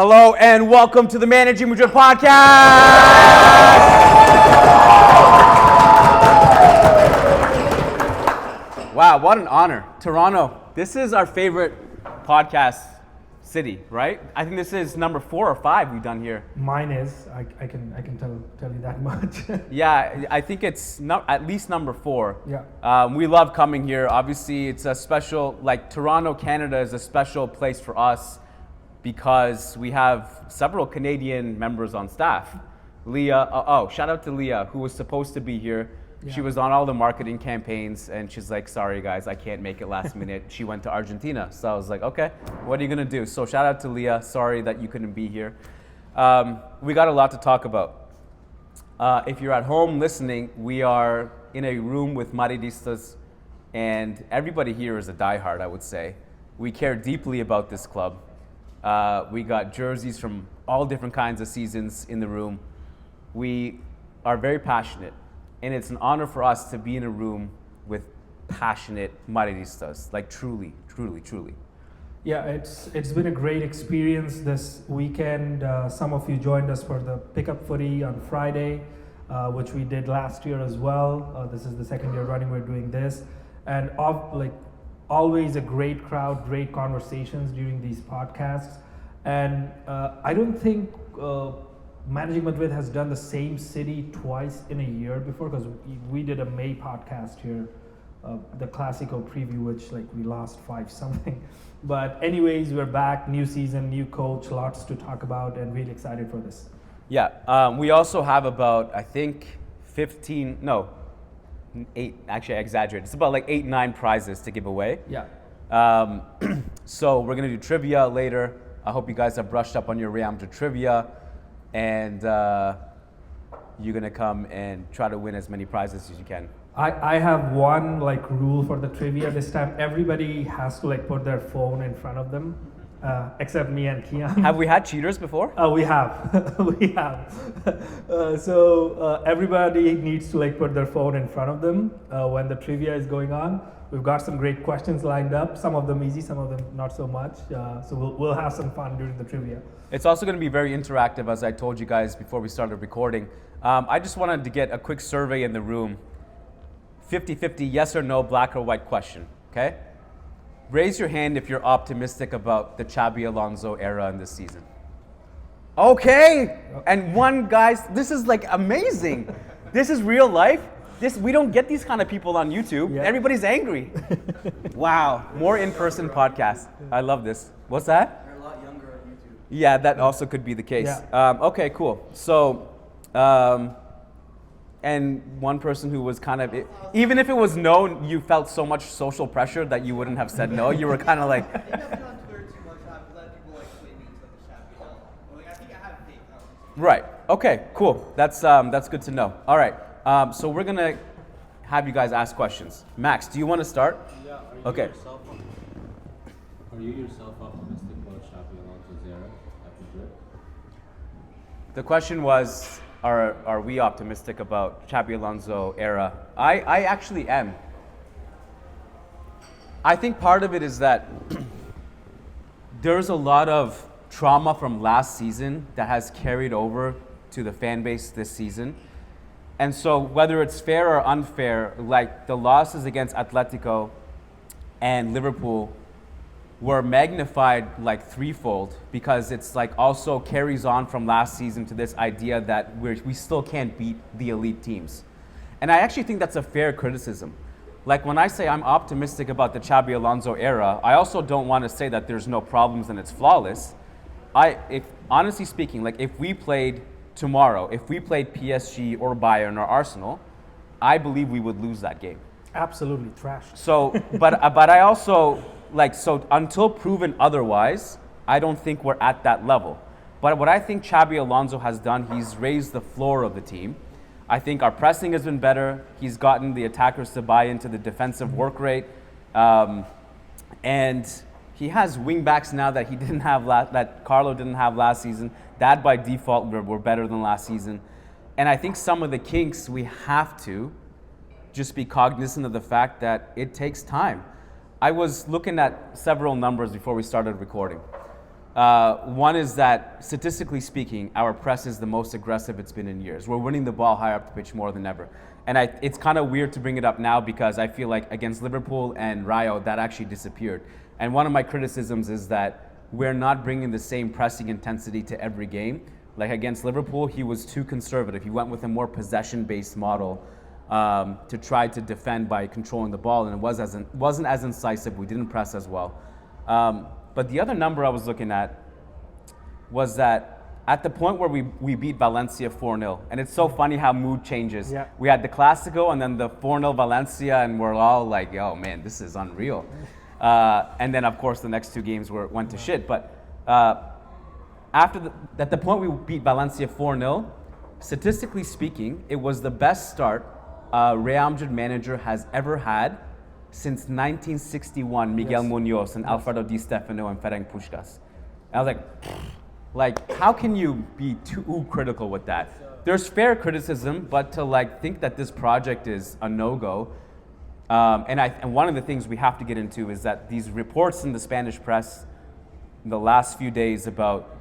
Hello and welcome to the Managerial Madrid podcast. Wow, what an honor. Toronto, this is our favorite podcast city, right? I think this is number 4 or 5 we've done here. Mine is. I can tell you that much. Yeah, I think it's at least number 4. Yeah. We love coming here. Obviously, it's a special, Toronto, Canada is a special place for us because we have several Canadian members on staff. Leah, shout out to Leah, who was supposed to be here. Yeah. She was on all the marketing campaigns, and she's like, sorry guys, I can't make it last minute. She went to Argentina. So I was like, okay, what are you gonna do? So shout out to Leah, sorry that you couldn't be here. We got a lot to talk about. If you're at home listening, we are in a room with Madridistas, and everybody here is a diehard, I would say. We care deeply about this club. We got jerseys from all different kinds of seasons in the room. We are very passionate, and it's an honor for us to be in a room with passionate Madridistas, like truly. Yeah, it's been a great experience this weekend. Some of you joined us for the pickup footy on Friday, which we did last year as well. This is the second year running we're doing this, and always a great crowd, great conversations during these podcasts. And I don't think Managing Madrid has done the same city twice in a year before, because we did a May podcast here, the Classico preview, which we lost 5-something. But anyways, we're back, new season, new coach, lots to talk about, and really excited for this. Yeah, we also have about, I think, 8, actually I exaggerated. It's about 8, 9 prizes to give away. Yeah. So we're gonna do trivia later. I hope you guys have brushed up on your Real Madrid trivia, and you're gonna come and try to win as many prizes as you can. I have one rule for the trivia this time. Everybody has to put their phone in front of them. Except me and Kian. Have we had cheaters before? We have. We have. So everybody needs to put their phone in front of them when the trivia is going on. We've got some great questions lined up. Some of them easy, some of them not so much. So we'll have some fun during the trivia. It's also going to be very interactive, as I told you guys before we started recording. I just wanted to get a quick survey in the room. 50-50, yes or no, black or white question, okay? Raise your hand if you're optimistic about the Xabi Alonso era in this season. Okay, and one guys, this is amazing. This is real life. We don't get these kind of people on YouTube. Yeah. Everybody's angry. Wow, more in-person podcasts. I love this. What's that? They're a lot younger on YouTube. Yeah, that also could be the case. Yeah. Okay, cool. So, and one person who was kind of, even if it was no, you felt so much social pressure that you wouldn't have said no. You were kind of like. I think I've been on Twitter too much. I've let people explain me to the Xabi. I think I have faith now. Right. Okay. Cool. That's good to know. All right. So we're gonna have you guys ask questions. Max, do you want to start? Yeah. Are you yourself optimistic about Xabi Alonso's era at Madrid? The question was, are we optimistic about Xabi Alonso era? I actually am. I think part of it is that there's a lot of trauma from last season that has carried over to the fan base this season. And so whether it's fair or unfair, the losses against Atletico and Liverpool were magnified threefold, because it's also carries on from last season to this idea that we still can't beat the elite teams. And I actually think that's a fair criticism. When I say I'm optimistic about the Xabi Alonso era, I also don't want to say that there's no problems and it's flawless. Honestly speaking, if we played tomorrow, if we played PSG or Bayern or Arsenal, I believe we would lose that game. Absolutely trash. So, but I also so until proven otherwise, I don't think we're at that level. But what I think Xabi Alonso has done, he's raised the floor of the team. I think our pressing has been better. He's gotten the attackers to buy into the defensive work rate, and he has wing backs now that he didn't have that Carlo didn't have last season. That by default we're better than last season. And I think some of the kinks we have to just be cognizant of the fact that it takes time. I was looking at several numbers before we started recording. One is that, statistically speaking, our press is the most aggressive it's been in years. We're winning the ball higher up the pitch more than ever. And it's kind of weird to bring it up now because I feel like against Liverpool and Rayo, that actually disappeared. And one of my criticisms is that we're not bringing the same pressing intensity to every game. Like against Liverpool, he was too conservative. He went with a more possession-based model to try to defend by controlling the ball, and it wasn't as incisive. We didn't press as well. But the other number I was looking at was that at the point where we beat Valencia 4-0, and it's so funny how mood changes. Yeah. We had the Clásico and then the 4-0 Valencia, and we're all like, oh man, this is unreal. And then, of course, the next two games went to shit. But at the point we beat Valencia 4-0, statistically speaking, it was the best start Real Madrid manager has ever had since 1961, Miguel Munoz and Alfredo Di Stefano and Ferenc Puskás. And I was like, how can you be too critical with that? There's fair criticism, but to think that this project is a no-go. And one of the things we have to get into is that these reports in the Spanish press in the last few days about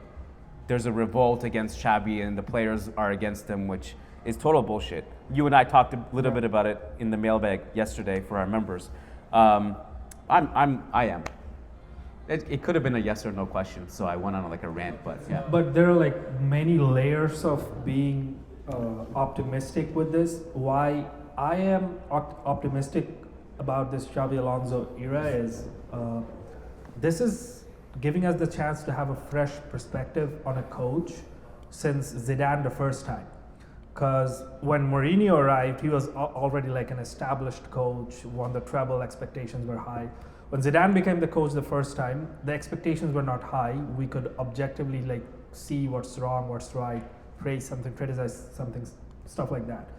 there's a revolt against Xabi and the players are against him, which is total bullshit. You and I talked a little bit about it in the mailbag yesterday for our members. I am. It could have been a yes or no question, so I went on a rant, but yeah. But there are many layers of being optimistic with this. Why I am optimistic about this Xabi Alonso era is this is giving us the chance to have a fresh perspective on a coach since Zidane the first time. Because when Mourinho arrived, he was already an established coach, won the treble, expectations were high. When Zidane became the coach the first time, the expectations were not high. We could objectively see what's wrong, what's right, praise something, criticize something, stuff like that.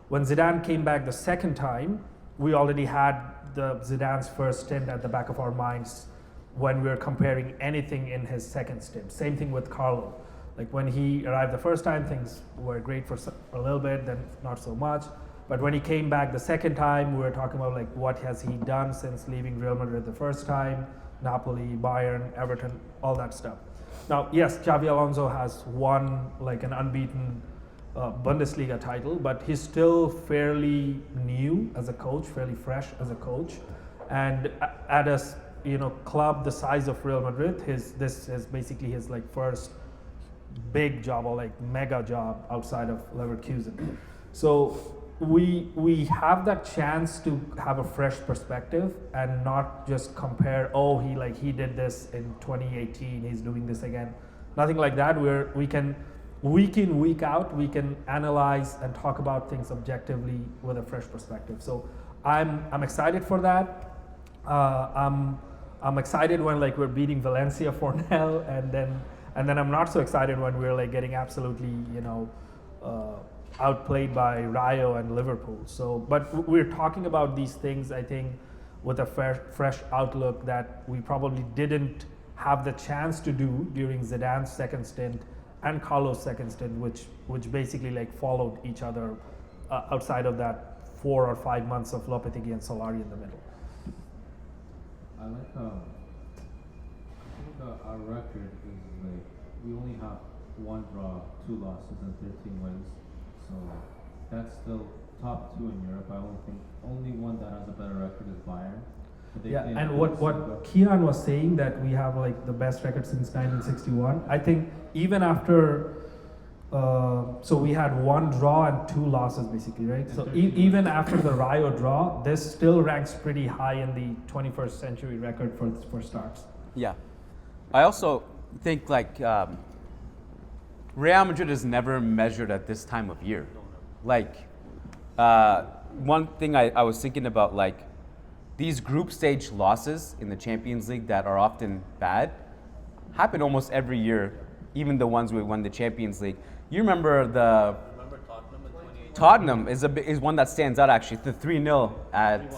When Zidane came back the second time, we already had the Zidane's first stint at the back of our minds when we were comparing anything in his second stint. Same thing with Carlo. When he arrived the first time, things were great for a little bit, then not so much. But when he came back the second time, we were talking about what has he done since leaving Real Madrid the first time, Napoli, Bayern, Everton, all that stuff. Now, yes, Xabi Alonso has won an unbeaten Bundesliga title, but he's still fairly new as a coach, fairly fresh as a coach. And at a club the size of Real Madrid, this is basically his first big job or mega job outside of Leverkusen. So we have that chance to have a fresh perspective and not just compare, he did this in 2018, he's doing this again. Nothing like that. We can week in, week out, we can analyze and talk about things objectively with a fresh perspective. So I'm excited for that. I'm excited when we're beating Valencia 4-0 and then I'm not so excited when we're getting absolutely outplayed by Rayo and Liverpool. So, but we're talking about these things, I think, with a fresh outlook that we probably didn't have the chance to do during Zidane's second stint and Carlo's second stint, which basically followed each other outside of that 4 or 5 months of Lopetegui and Solari in the middle. I think our record is we only have 1 draw, 2 losses, and 13 wins. So that's still top 2 in Europe. I don't think only one that has a better record is Bayern. Yeah, and what Kian was saying, that we have the best record since 1961. I think even after, so we had 1 draw and 2 losses basically, right? So even after the Rayo draw, this still ranks pretty high in the 21st century record for starts. Yeah, I also think Real Madrid is never measured at this time of year. One thing I was thinking about, these group stage losses in the Champions League that are often bad happen almost every year, even the ones we won the Champions League. You remember Tottenham in 2018? Tottenham is one that stands out actually. The 3-0 at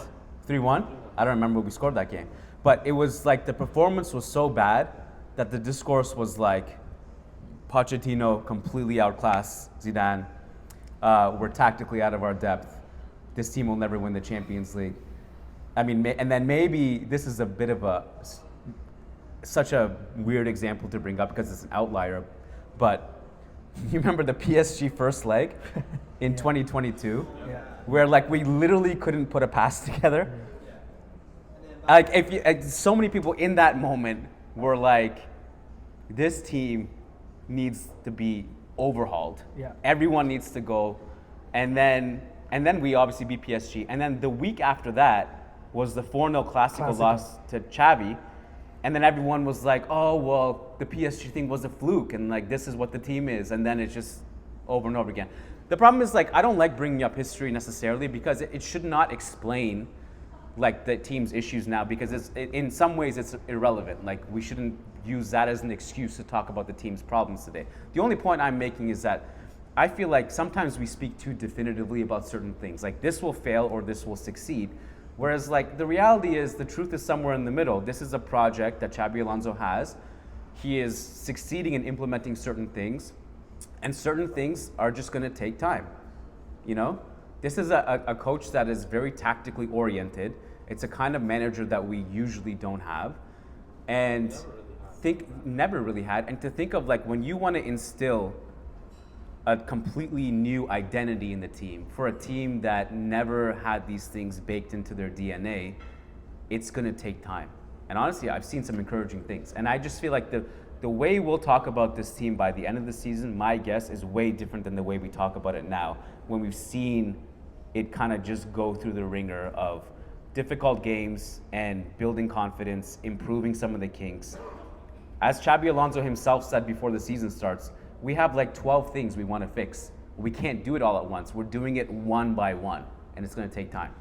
3-1. I don't remember we scored that game. But it was the performance was so bad that the discourse was Pochettino completely outclassed Zidane. We're tactically out of our depth. This team will never win the Champions League. I mean, and then maybe this is a bit of such a weird example to bring up because it's an outlier, but you remember the PSG first leg in 2022, Yeah. where like we literally couldn't put a pass together. Like if you, like, so many people in that moment were like, this team needs to be overhauled. Yeah. Everyone needs to go, and then we obviously beat PSG, and then the week after that was the 4-0 Clasico loss to Xavi, and then everyone was like, oh well, the PSG thing was a fluke, and like this is what the team is, and then it's just over and over again. The problem is like I don't like bringing up history necessarily because it should not explain like the team's issues now because in some ways it's irrelevant. Like we shouldn't use that as an excuse to talk about the team's problems today. The only point I'm making is that I feel like sometimes we speak too definitively about certain things. Like this will fail or this will succeed. Whereas like the reality is the truth is somewhere in the middle. This is a project that Xabi Alonso has. He is succeeding in implementing certain things, and certain things are just going to take time. You know? This is a coach that is very tactically oriented. It's a kind of manager that we usually don't have. And never really had. And to think of like when you want to instill a completely new identity in the team for a team that never had these things baked into their DNA, it's going to take time. And honestly, I've seen some encouraging things. And I just feel like the way we'll talk about this team by the end of the season, my guess, is way different than the way we talk about it now, when we've seen it kind of just go through the ringer of difficult games and building confidence, improving some of the kinks. As Xabi Alonso himself said before the season starts, we have like 12 things we want to fix. We can't do it all at once. We're doing it one by one, and it's going to take time.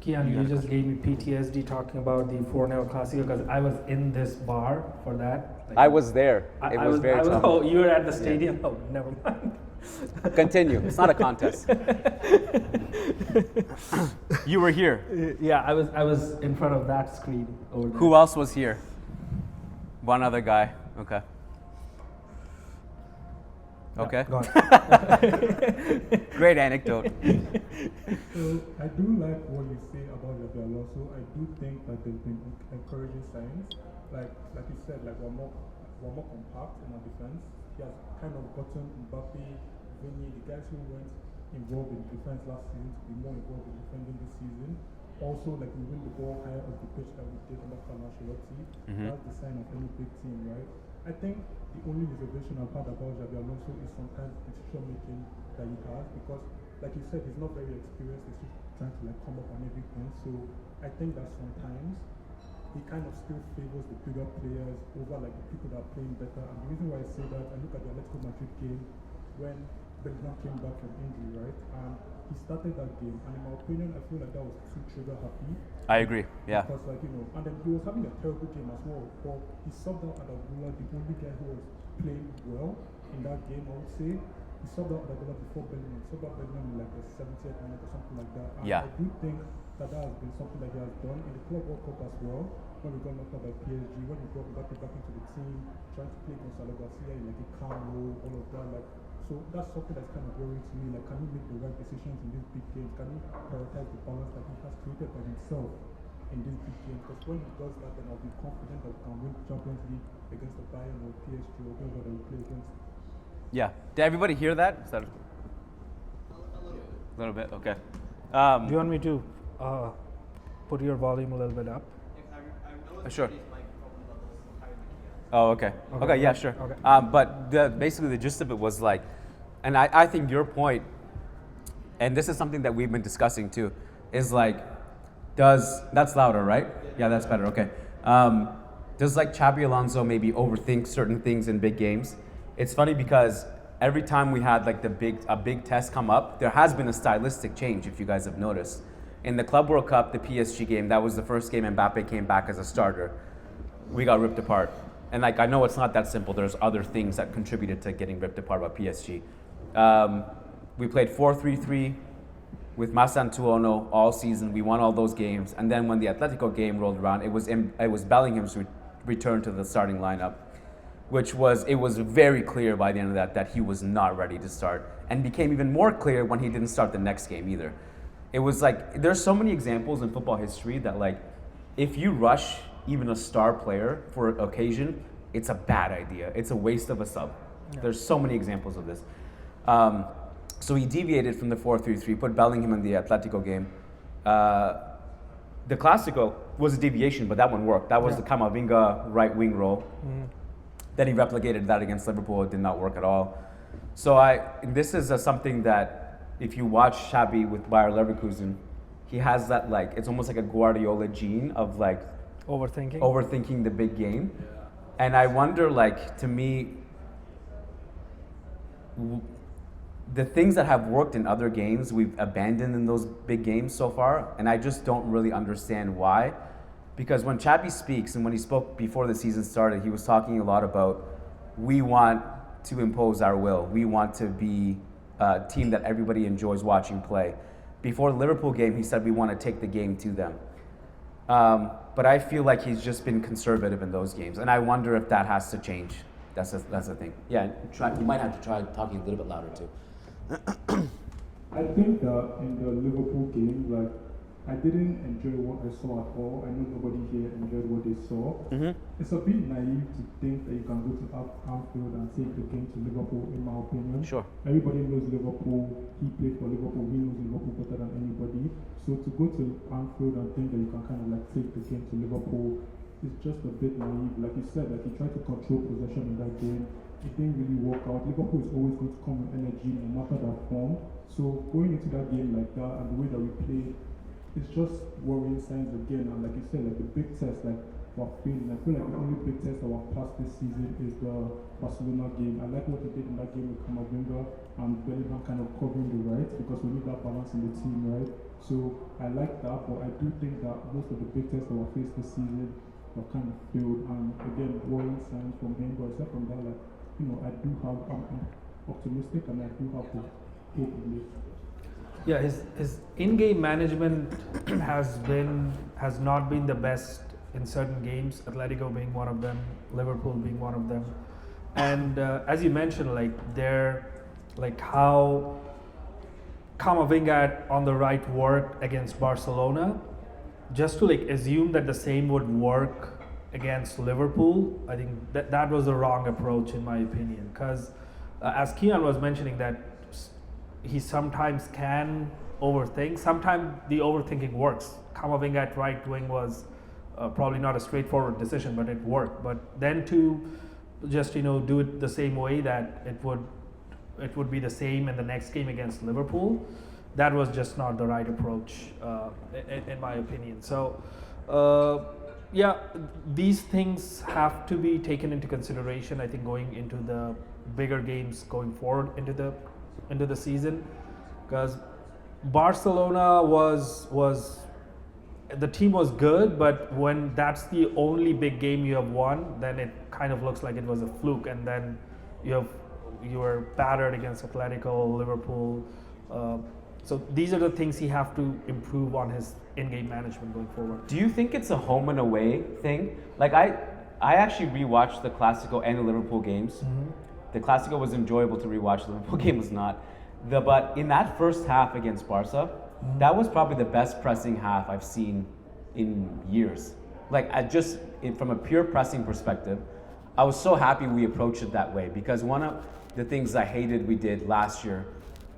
Kian, you just gave me PTSD talking about the 4-0 Clasico because I was in this bar for that. Like, I was there. It I was very tough. Oh, you were at the stadium? Yeah. Oh, never mind. Continue. It's not a contest. You were here. Yeah, I was in front of that screen over there. Who else was here? One other guy. Okay. Okay. Go on. Great anecdote. So I do like what you say about Xabi Alonso. I do think that there's been encouraging signs. Like you said, like we're more compact in our defense. He has kind of gotten Mbappe, Vinny, the guys who weren't involved in defense last season to be more involved in defending this season. Also, like we win the ball higher up the pitch that we did under Carlo. That's the sign of any big team, right? I think the only reservation I've had about Xabi Alonso is sometimes decision making that he has, because like you said, he's not very experienced. He's just trying to like come up on everything. So I think that sometimes he kind of still favors the bigger players over like the people that are playing better. And the reason why I say that, I look at the Atletico Madrid game when Bellingham came back from injury, right? And he started that game, and in my opinion, I feel like that was too trigger happy. I agree. Yeah. Because like, you know, and then he was having a terrible game as well. But he subbed out Adagula, the only guy who was playing well in that game, I would say. He subbed out Adagula before Bellingham. Subbed out Bellingham in like the 70th minute or something like that. And Yeah. I do think that has been something that he has done in the Club World Cup as well. When we got knocked out by PSG, when we brought Mbappe back into the team, trying to play Gonzalo Garcia in like a Carlo, all of that. Like, so that's something that's kind of worrying to me. Like, can he make the right decisions in these big games? Can he prioritize the balance that he has created by himself in these big games? Because when he does that, then I'll be confident that we can win Champions League against the Bayern or PSG or whoever that we play against. Yeah. Did everybody hear that? Is that a little bit? Okay. Do you want me to put your volume a little bit up? Sure. Oh, okay. Okay, yeah, sure. Okay. But basically the gist of it was like, and I think your point, and this is something that we've been discussing too, is like, that's louder, right? Yeah, that's better, okay. Does like Xabi Alonso maybe overthink certain things in big games? It's funny because every time we had like a big test come up, there has been a stylistic change, if you guys have noticed. In the Club World Cup, the PSG game, that was the first game Mbappe came back as a starter. We got ripped apart. And like, I know it's not that simple. There's other things that contributed to getting ripped apart by PSG. We played 4-3-3 with Masantuono all season. We won all those games. And then when the Atletico game rolled around, it was Bellingham's return to the starting lineup, it was very clear by the end of that he was not ready to start, and became even more clear when he didn't start the next game either. It was like, there's so many examples in football history that like, if you rush even a star player for occasion, it's a bad idea. It's a waste of a sub. Yeah. There's so many examples of this. So he deviated from the 4-3-3, put Bellingham in the Atletico game. The Clásico was a deviation, but that one worked. That was the Camavinga right wing role. Then he replicated that against Liverpool. It did not work at all. So this is something that if you watch Xabi with Bayer Leverkusen, he has that like, it's almost like a Guardiola gene of like overthinking the big game. And I wonder, like, to me, the things that have worked in other games, we've abandoned in those big games so far, and I just don't really understand why. Because when Xabi speaks, and when he spoke before the season started, he was talking a lot about, we want to impose our will. We want to be a team that everybody enjoys watching play. Before the Liverpool game, he said we want to take the game to them. But I feel like he's just been conservative in those games, and I wonder if that has to change. That's the thing. Yeah, you might have to try talking a little bit louder too. I think that in the Liverpool game, like, I didn't enjoy what I saw at all. I know nobody here enjoyed what they saw. It's a bit naive to think that you can go to Anfield and take the game to Liverpool, in my opinion. Sure. Everybody knows Liverpool. He played for Liverpool. He knows Liverpool better than anybody. So to go to Anfield and think that you can kind of like take the game to Liverpool is just a bit naive. Like you said, like he tried to control possession in that game. It didn't really work out. Liverpool is always going to come with energy no matter their form. So going into that game like that and the way that we played, it's just worrying signs again. And like you said, like the big test, like we're failing. I feel like the only big test that we're past this season is the Barcelona game. I like what he did in that game with Camavinga and Bellingham kind of covering the right, because we need that balance in the team, right? So I like that, but I do think that most of the big tests that we're faced this season were kind of failed. And again, worrying signs from him. But except from that, like, you know, I'm optimistic and I do have hope in this. Yeah, his in-game management has not been the best in certain games. Atletico being one of them, Liverpool being one of them, and as you mentioned, like how Camavinga on the right worked against Barcelona. Just to like assume that the same would work against Liverpool, I think that was the wrong approach in my opinion. Because as Kian was mentioning, that he sometimes can overthink. Sometimes the overthinking works. Camavinga at right wing was probably not a straightforward decision, but it worked. But then to just do it the same way that it would be the same in the next game against Liverpool, that was just not the right approach in my opinion. So yeah, these things have to be taken into consideration, I think, going into the bigger games going forward into the season, because Barcelona was the team was good, but when that's the only big game you have won, then it kind of looks like it was a fluke, and then you were battered against Atletico, Liverpool. So these are the things he have to improve on his in-game management going forward. Do you think it's a home and away thing? Like I actually rewatched the Clásico and the Liverpool games. The Clásico was enjoyable to rewatch. The Liverpool game was not. But in that first half against Barca, that was probably the best pressing half I've seen in years. Like from a pure pressing perspective, I was so happy we approached it that way, because one of the things I hated we did last year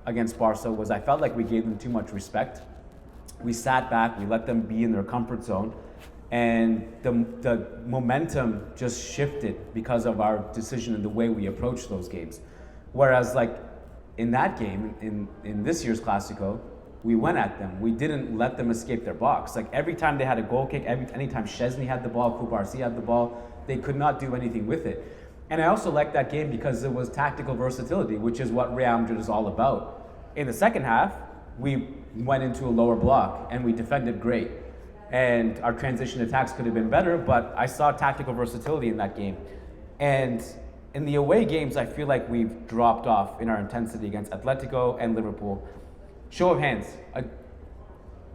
against Barca was I felt like we gave them too much respect. We sat back, we let them be in their comfort zone, and the momentum just shifted because of our decision and the way we approached those games. Whereas like in that game, in this year's Clásico, we went at them. We didn't let them escape their box. Like every time they had a goal kick, anytime Szczesny had the ball, Kubarsi had the ball, they could not do anything with it. And I also liked that game because it was tactical versatility, which is what Real Madrid is all about. In the second half, we went into a lower block and we defended great. And our transition attacks could have been better, but I saw tactical versatility in that game. And in the away games, I feel like we've dropped off in our intensity against Atletico and Liverpool. Show of hands.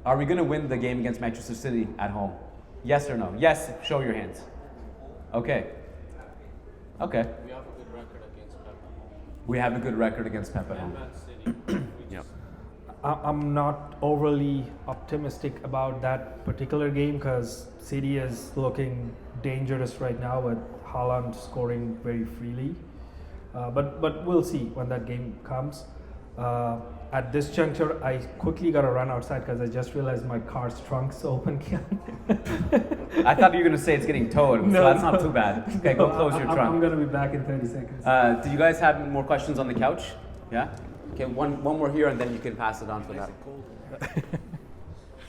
Are we going to win the game against Manchester City at home? Yes or no? Yes, show your hands. Okay. Okay. We have a good record against Pep at home. We have a good record against Pep at home. And Man City. We Yep. just I'm not overly optimistic about that particular game because City is looking dangerous right now with Haaland scoring very freely. But we'll see when that game comes. At this juncture, I quickly got to run outside because I just realized my car's trunk's open. I thought you were going to say it's getting towed, so that's not too bad. Okay, go close your trunk. I'm going to be back in 30 seconds. Do you guys have more questions on the couch? Yeah? Okay, one more here and then you can pass it on for that.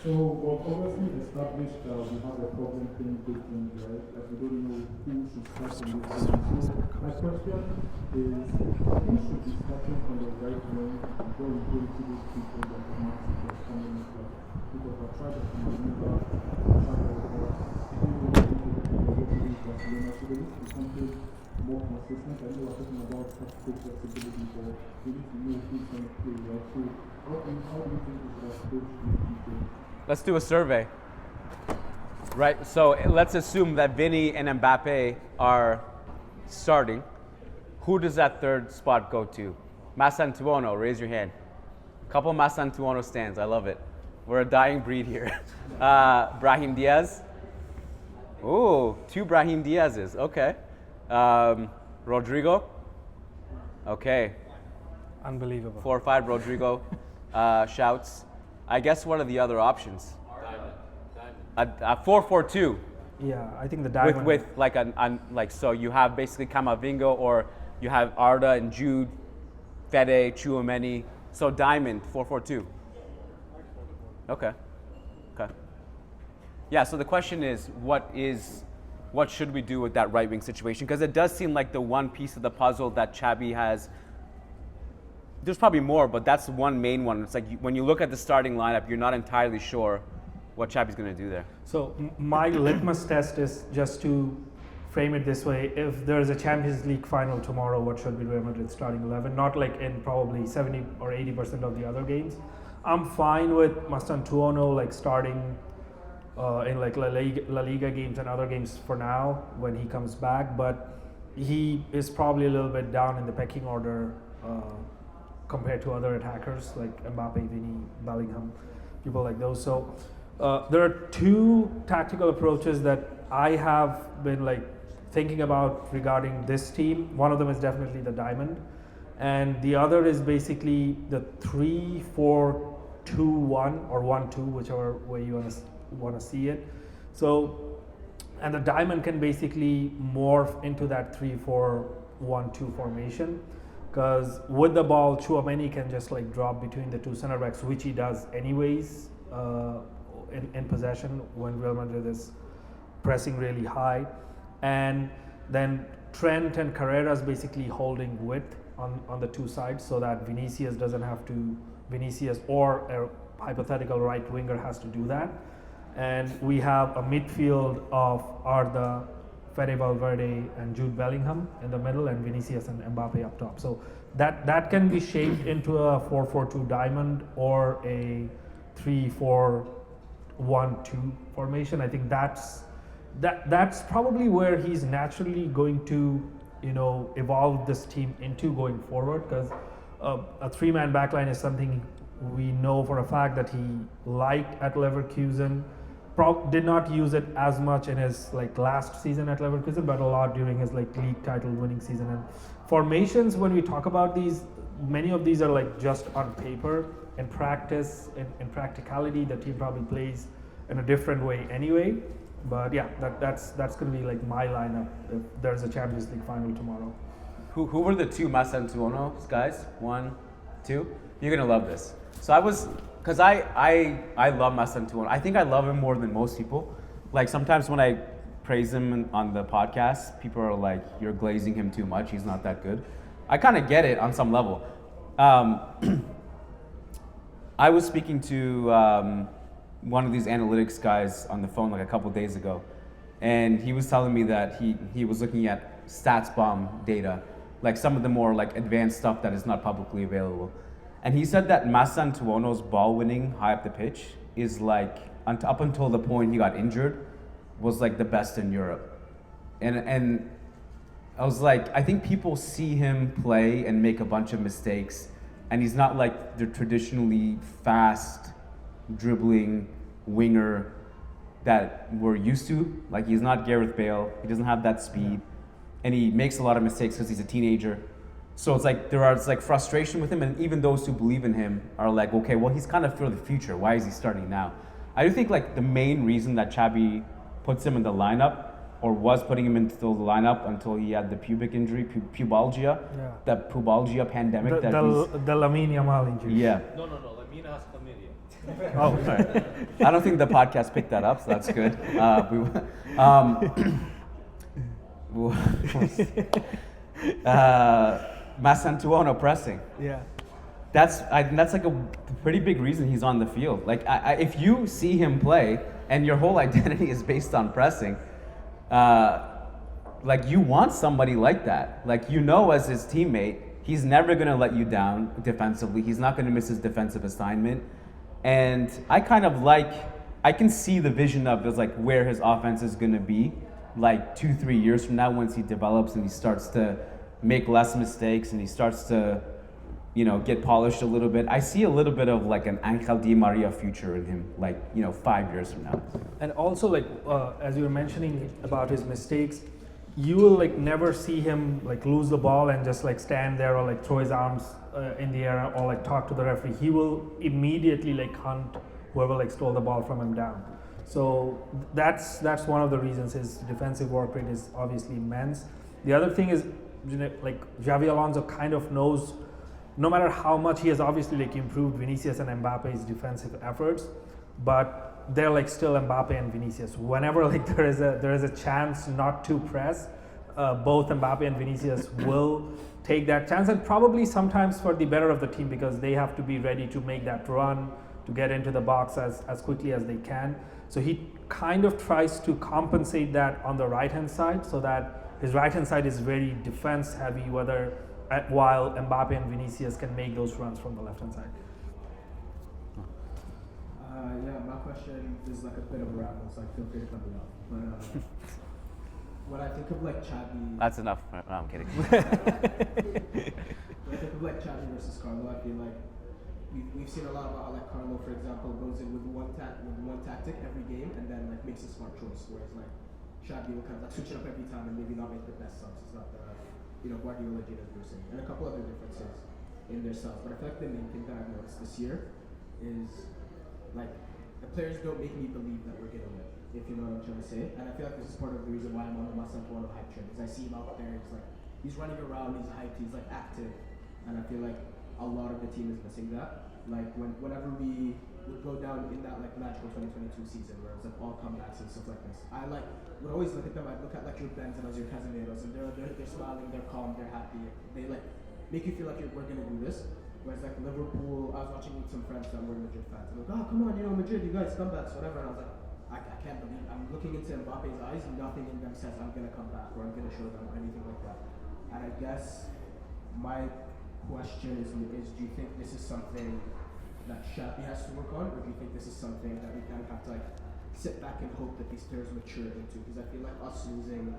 So, well, obviously established we have a problem playing good games, right? Like we don't know who should start from this game. So, my question is, who should be starting on the right wing before we go into those people that the Man City are coming in for? Because I tried to remember, Barcelona, so there needs to be something more consistent. I know we're talking about tactical flexibility, but we need to know who's going to play, right? So, how do you think we should approach these people? Let's do a survey. Right, so let's assume that Vinny and Mbappe are starting. Who does that third spot go to? Masantuono, raise your hand. Couple Masantuono stands, I love it. We're a dying breed here. Brahim Diaz. Ooh, 2 Brahim Diazes, okay. Rodrigo. Okay. Unbelievable. 4 or 5 Rodrigo shouts. I guess what are the other options? Diamond. 4-4-2 Yeah, I think the diamond. with like like so you have basically Camavinga or you have Arda and Jude, Fede, Chouameni. So diamond 4-4-2. Okay. Yeah. So the question is, what should we do with that right wing situation? Because it does seem like the one piece of the puzzle that Xabi has. There's probably more, but that's one main one. It's like when you look at the starting lineup, you're not entirely sure what Xabi's going to do there. So my litmus test is just to frame it this way: if there is a Champions League final tomorrow, what should be Real Madrid starting 11? Not like in probably 70 or 80% of the other games. I'm fine with Mastantuono like starting in like La Liga games and other games for now when he comes back, but he is probably a little bit down in the pecking order. Compared to other attackers like Mbappe, Vini, Bellingham, people like those. So there are 2 tactical approaches that I have been like thinking about regarding this team. One of them is definitely the diamond, and the other is basically the 3-4-2-1 or 1-2, whichever way you want to see it. So, and the diamond can basically morph into that 3-4-1-2 formation. Because with the ball, Chouameni can just like drop between the 2 center backs, which he does anyways in possession when Real Madrid is pressing really high. And then Trent and Carreras basically holding width on the 2 sides so that Vinicius or a hypothetical right winger has to do that. And we have a midfield of Arda, Fede Valverde and Jude Bellingham in the middle, and Vinicius and Mbappe up top. So that can be shaped into a 4-4-2 diamond or a 3-4-1-2 formation. I think that's probably where he's naturally going to evolve this team into going forward, because a 3-man backline is something we know for a fact that he liked at Leverkusen. Did not use it as much in his like last season at Leverkusen, but a lot during his like league title winning season. And formations, when we talk about these, many of these are like just on paper. In practice, in practicality, the team probably plays in a different way anyway. But yeah, that's going to be like my lineup if there's a Champions League final tomorrow. Who were the 2 Masantuono guys? 1, 2. You're gonna love this. So because I love Masantuono. I think I love him more than most people. Like sometimes when I praise him on the podcast, people are like, "You're glazing him too much. He's not that good." I kind of get it on some level. I was speaking to one of these analytics guys on the phone like a couple days ago, and he was telling me that he was looking at StatsBomb data, like some of the more like advanced stuff that is not publicly available. And he said that Masantuono's ball winning high up the pitch is like, up until the point he got injured, was like the best in Europe. And I was like, I think people see him play and make a bunch of mistakes and he's not like the traditionally fast dribbling winger that we're used to. Like, he's not Gareth Bale. He doesn't have that speed, and he makes a lot of mistakes because he's a teenager. So it's like it's like frustration with him, and even those who believe in him are like, okay, well, he's kind of for the future. Why is he starting now? I do think like the main reason that Xabi puts him in the lineup, or was putting him into the lineup until he had the pubic injury, pubalgia, the pubalgia pandemic. The Lamine Yamal injury. Yeah. No, Lamina has chlamydia. Oh, sorry. I don't think the podcast picked that up, so that's good. Masantuono pressing. Yeah. That's like a pretty big reason he's on the field. Like, if you see him play and your whole identity is based on pressing, like, you want somebody like that. Like, you know, as his teammate, he's never going to let you down defensively. He's not going to miss his defensive assignment. And I can see the vision of like where his offense is going to be like 2-3 years from now, once he develops and he starts to make less mistakes and he starts to, you know, get polished a little bit. I see a little bit of like an Angel Di Maria future in him, like, you know, 5 years from now. And also, like, as you were mentioning about his mistakes, you will like never see him like lose the ball and just like stand there or like throw his arms in the air or like talk to the referee. He will immediately like hunt whoever like stole the ball from him down. So that's one of the reasons his defensive work rate is obviously immense. The other thing is, you know, like, Xabi Alonso kind of knows, no matter how much he has obviously like improved Vinicius and Mbappe's defensive efforts, but they're like still Mbappe and Vinicius. Whenever like there is a chance not to press, both Mbappe and Vinicius will take that chance, and probably sometimes for the better of the team, because they have to be ready to make that run to get into the box as quickly as they can. So he kind of tries to compensate that on the right hand side, so that his right hand side is very defense heavy, while Mbappe and Vinicius can make those runs from the left hand side. Yeah, my question is like a bit of a ramble, so feel free to cut me off. But when I think of like Xabi, That's enough. No, I'm kidding. when I think of like Xabi versus Carlo, I feel like we've seen a lot about how like Carlo, for example, goes in with one tactic every game and then like makes a smart choice, whereas like Xabi will kind of like switch it up every time and maybe not make the best subs. It's not the Guardiola gene, as we were saying, and a couple other differences in their subs. But I feel like the main thing that I've noticed this year is like the players don't make me believe that we're gonna win, if you know what I'm trying to say. And I feel like this is part of the reason why I'm on the Masantuono hype train, is I see him out there, he's running around, he's hyped, he's like active, and I feel like a lot of the team is missing that. Like whenever we would go down in that like magical 2022 season where it was like all comebacks and stuff like this, I like would always look at them. I'd look at like your Benzemas, your Casemiros, and they're smiling, they're calm, they're happy. They like make you feel like we're gonna do this. Whereas like Liverpool, I was watching with some friends that were Madrid fans. And like, oh come on, Madrid, you guys comebacks, whatever. And I was like, I can't believe I'm looking into Mbappe's eyes. Nothing in them says I'm gonna come back or I'm gonna show them or anything like that. And I guess my question is do you think this is something that Xabi has to work on, or do you think this is something that we kind of have to like sit back and hope that these players mature into? Because I feel like us losing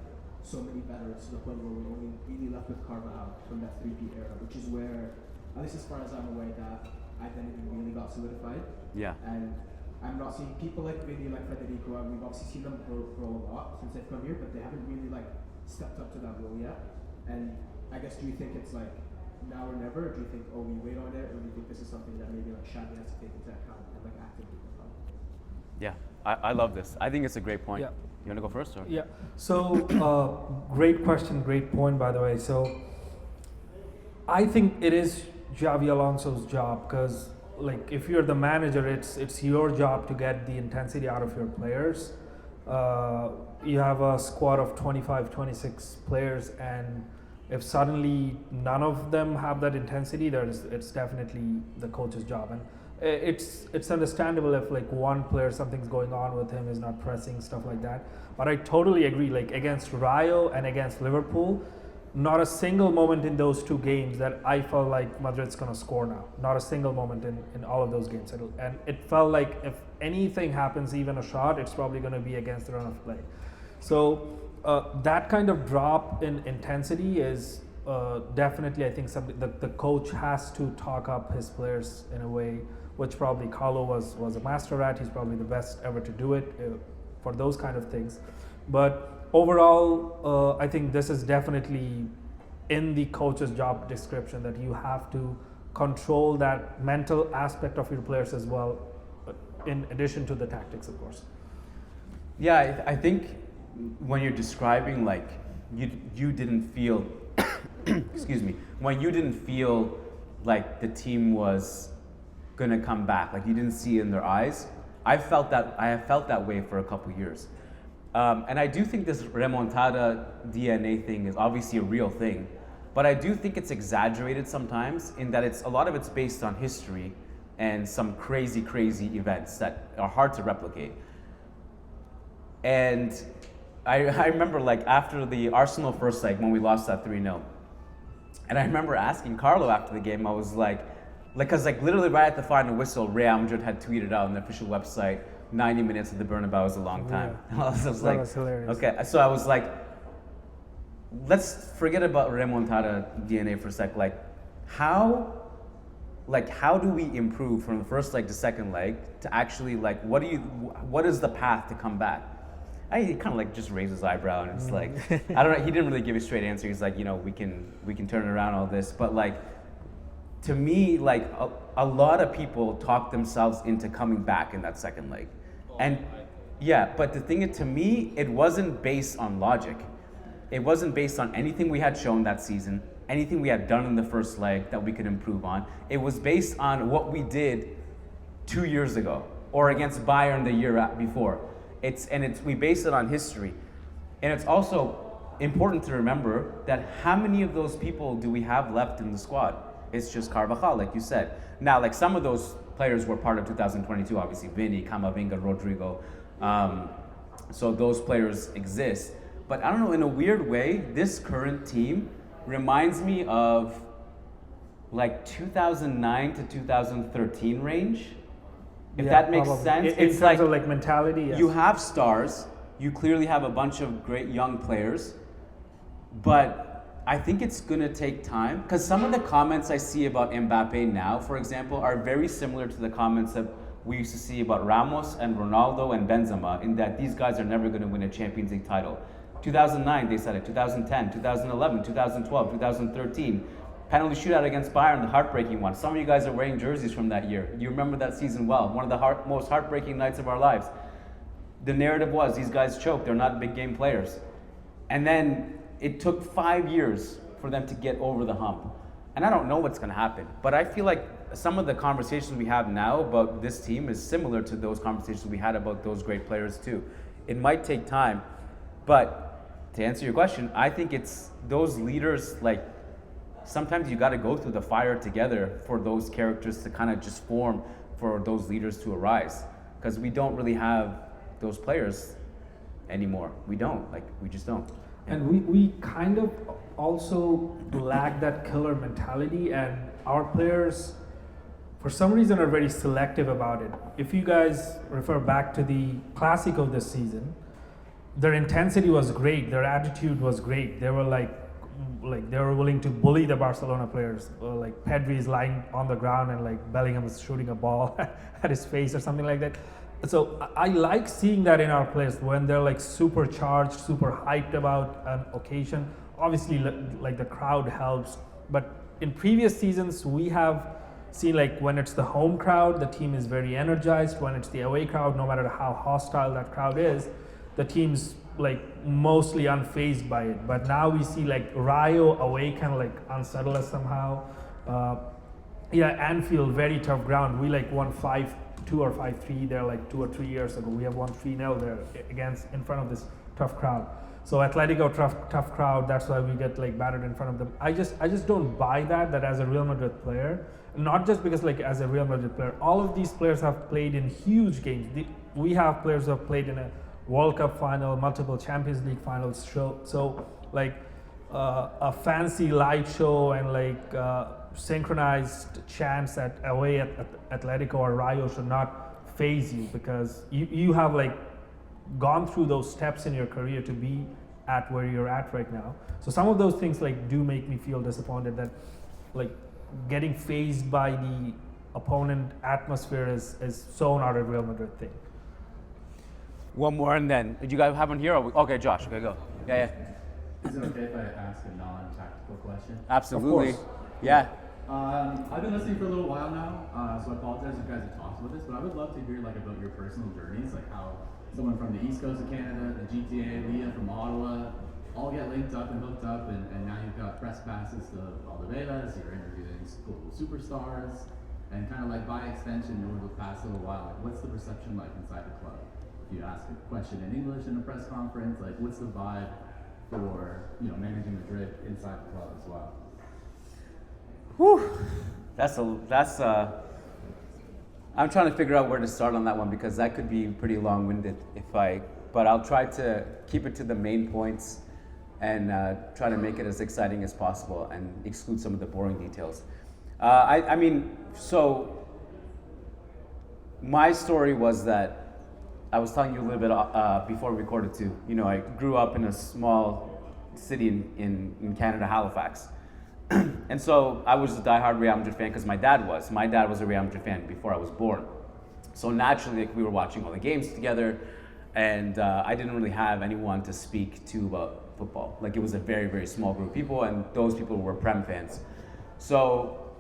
so many veterans to the point where we're only really left with Carvajal from that 3P era, which is where, at least as far as I'm aware, that identity really got solidified. Yeah. And I'm not seeing people like Vinny, like Federico, and we've obviously seen them grow a lot since they've come here, but they haven't really like stepped up to that role yet. And I guess, do you think it's like now or never, or do you think, we wait on it, or do you think this is something that maybe like Xabi has to take into account and like actively work on? Yeah, I love this. I think it's a great point. Yeah. You want to go first? Or? Yeah. So, great question, great point, by the way. So, I think it is Xabi Alonso's job, because, like, if you're the manager, it's your job to get the intensity out of your players. You have a squad of 25, 26 players, and if suddenly none of them have that intensity, it's definitely the coach's job. And it's understandable if like one player, something's going on with him, is not pressing, stuff like that. But I totally agree, like against Rayo and against Liverpool, not a single moment in those two games that I felt like Madrid's going to score now. Not a single moment in all of those games. And it felt like if anything happens, even a shot, it's probably going to be against the run of play. So that kind of drop in intensity is definitely, I think the coach has to talk up his players in a way, which probably Carlo was a master at. He's probably the best ever to do it for those kind of things. But overall, I think this is definitely in the coach's job description, that you have to control that mental aspect of your players as well, in addition to the tactics, of course. Yeah, I think when you're describing like you didn't feel, excuse me, when you didn't feel like the team was gonna come back, like you didn't see it in their eyes. I have felt that way for a couple years, and I do think this remontada DNA thing is obviously a real thing, but I do think it's exaggerated sometimes in that a lot of it's based on history and some crazy events that are hard to replicate. And I remember like after the Arsenal first leg when we lost that 3-0, and I remember asking Carlo after the game, I was like, cause like literally right at the final whistle, Real Madrid had tweeted out on the official website, 90 minutes of the Bernabeu is a long time. Yeah. I was That like, was hilarious. okay, so I was like, let's forget about remontada DNA for a sec. Like how do we improve from the first leg to second leg to actually like, what is the path to come back? He kind of like just raised his eyebrow and it's like, I don't know, he didn't really give a straight answer. He's like, we can turn around all this. But like, to me, like a lot of people talk themselves into coming back in that second leg. And yeah, but the thing is, to me, it wasn't based on logic. It wasn't based on anything we had shown that season, anything we had done in the first leg that we could improve on. It was based on what we did 2 years ago or against Bayern the year before. We base it on history. And it's also important to remember that how many of those people do we have left in the squad? It's just Carvajal, like you said. Now, like some of those players were part of 2022, obviously, Vini, Camavinga, Rodrigo. So those players exist. But I don't know, in a weird way, this current team reminds me of like 2009 to 2013 range. If that makes sense. It's like mentality. Yes. You have stars. You clearly have a bunch of great young players. But I think it's going to take time. Because some of the comments I see about Mbappe now, for example, are very similar to the comments that we used to see about Ramos and Ronaldo and Benzema, in that these guys are never going to win a Champions League title. 2009, they said it. 2010, 2011, 2012, 2013. Penalty shootout against Bayern, the heartbreaking one. Some of you guys are wearing jerseys from that year. You remember that season well. One of the most heartbreaking nights of our lives. The narrative was, these guys choked. They're not big game players. And then it took 5 years for them to get over the hump. And I don't know what's going to happen. But I feel like some of the conversations we have now about this team is similar to those conversations we had about those great players too. It might take time. But to answer your question, I think it's those leaders, like, sometimes you got to go through the fire together for those characters to kind of just form, for those leaders to arise. Because we don't really have those players anymore. We don't. Like, we just don't. Yeah. And we kind of also lack that killer mentality, and our players, for some reason, are very selective about it. If you guys refer back to the Clásico this season, their intensity was great. Their attitude was great. They were like they were willing to bully the Barcelona players. Like Pedri is lying on the ground and like Bellingham is shooting a ball at his face or something like that. So I like seeing that in our players when they're like supercharged, super hyped about an occasion. Obviously, like the crowd helps, but in previous seasons we have seen like when it's the home crowd, the team is very energized. When it's the away crowd, no matter how hostile that crowd is, the team's like mostly unfazed by it. But now we see like Rayo away kind of like unsettle us somehow. Anfield, very tough ground. We like won 5-2 or 5-3 there like 2 or 3 years ago. We have won 3-0 there in front of this tough crowd. So Atletico, tough crowd. That's why we get like battered in front of them. I just don't buy that as a Real Madrid player. Not just because like as a Real Madrid player, all of these players have played in huge games. We have players who have played in a World Cup final, multiple Champions League finals. So like a fancy light show and like synchronized chants at away at Atletico or Rayo should not faze you, because you have like gone through those steps in your career to be at where you're at right now. So some of those things like do make me feel disappointed that like getting phased by the opponent atmosphere is so not a Real Madrid thing. One more and then, did you guys have one here? Okay, Josh, okay, go. Yeah. Is it okay if I ask a non-tactical question? Absolutely. Of course. Yeah. I've been listening for a little while now, so I apologize if you guys have talked about this, but I would love to hear like about your personal journeys, like how someone from the East Coast of Canada, the GTA, Leah from Ottawa, all get linked up and hooked up, and now you've got press passes to Valdebebas, you're interviewing global superstars, and kind of like by extension over the past little while, like what's the perception like inside the club? If you ask a question in English in a press conference, like what's the vibe for managing Madrid inside the club as well? Whew. I'm trying to figure out where to start on that one because that could be pretty long-winded but I'll try to keep it to the main points and try to make it as exciting as possible and exclude some of the boring details. So my story was that I was telling you a little bit before we recorded too. I grew up in a small city in Canada, Halifax. And so I was a diehard Real Madrid fan because my dad was. My dad was a Real Madrid fan before I was born. So naturally, we were watching all the games together, and I didn't really have anyone to speak to about football. Like it was a very, very small group of people, and those people were Prem fans. So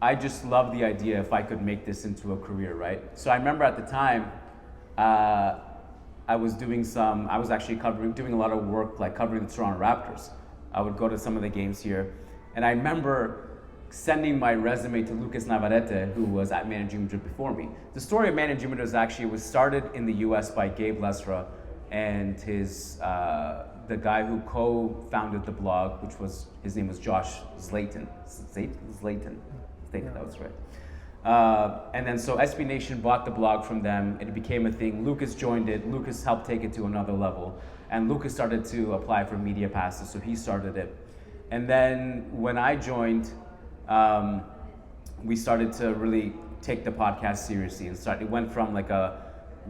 I just loved the idea if I could make this into a career, right? So I remember at the time, I was actually doing a lot of work, like covering the Toronto Raptors. I would go to some of the games here. And I remember sending my resume to Lucas Navarrete, who was at Managerial Madrid before me. The story of Managerial Madrid was started in the US by Gabe Lesra and the guy who co-founded the blog, his name was Josh Zlayton. Zlayton, that was right. And then so SB Nation bought the blog from them. It became a thing. Lucas joined it. Lucas helped take it to another level. And Lucas started to apply for media passes, so he started it. And then when I joined, we started to really take the podcast seriously and it went from like a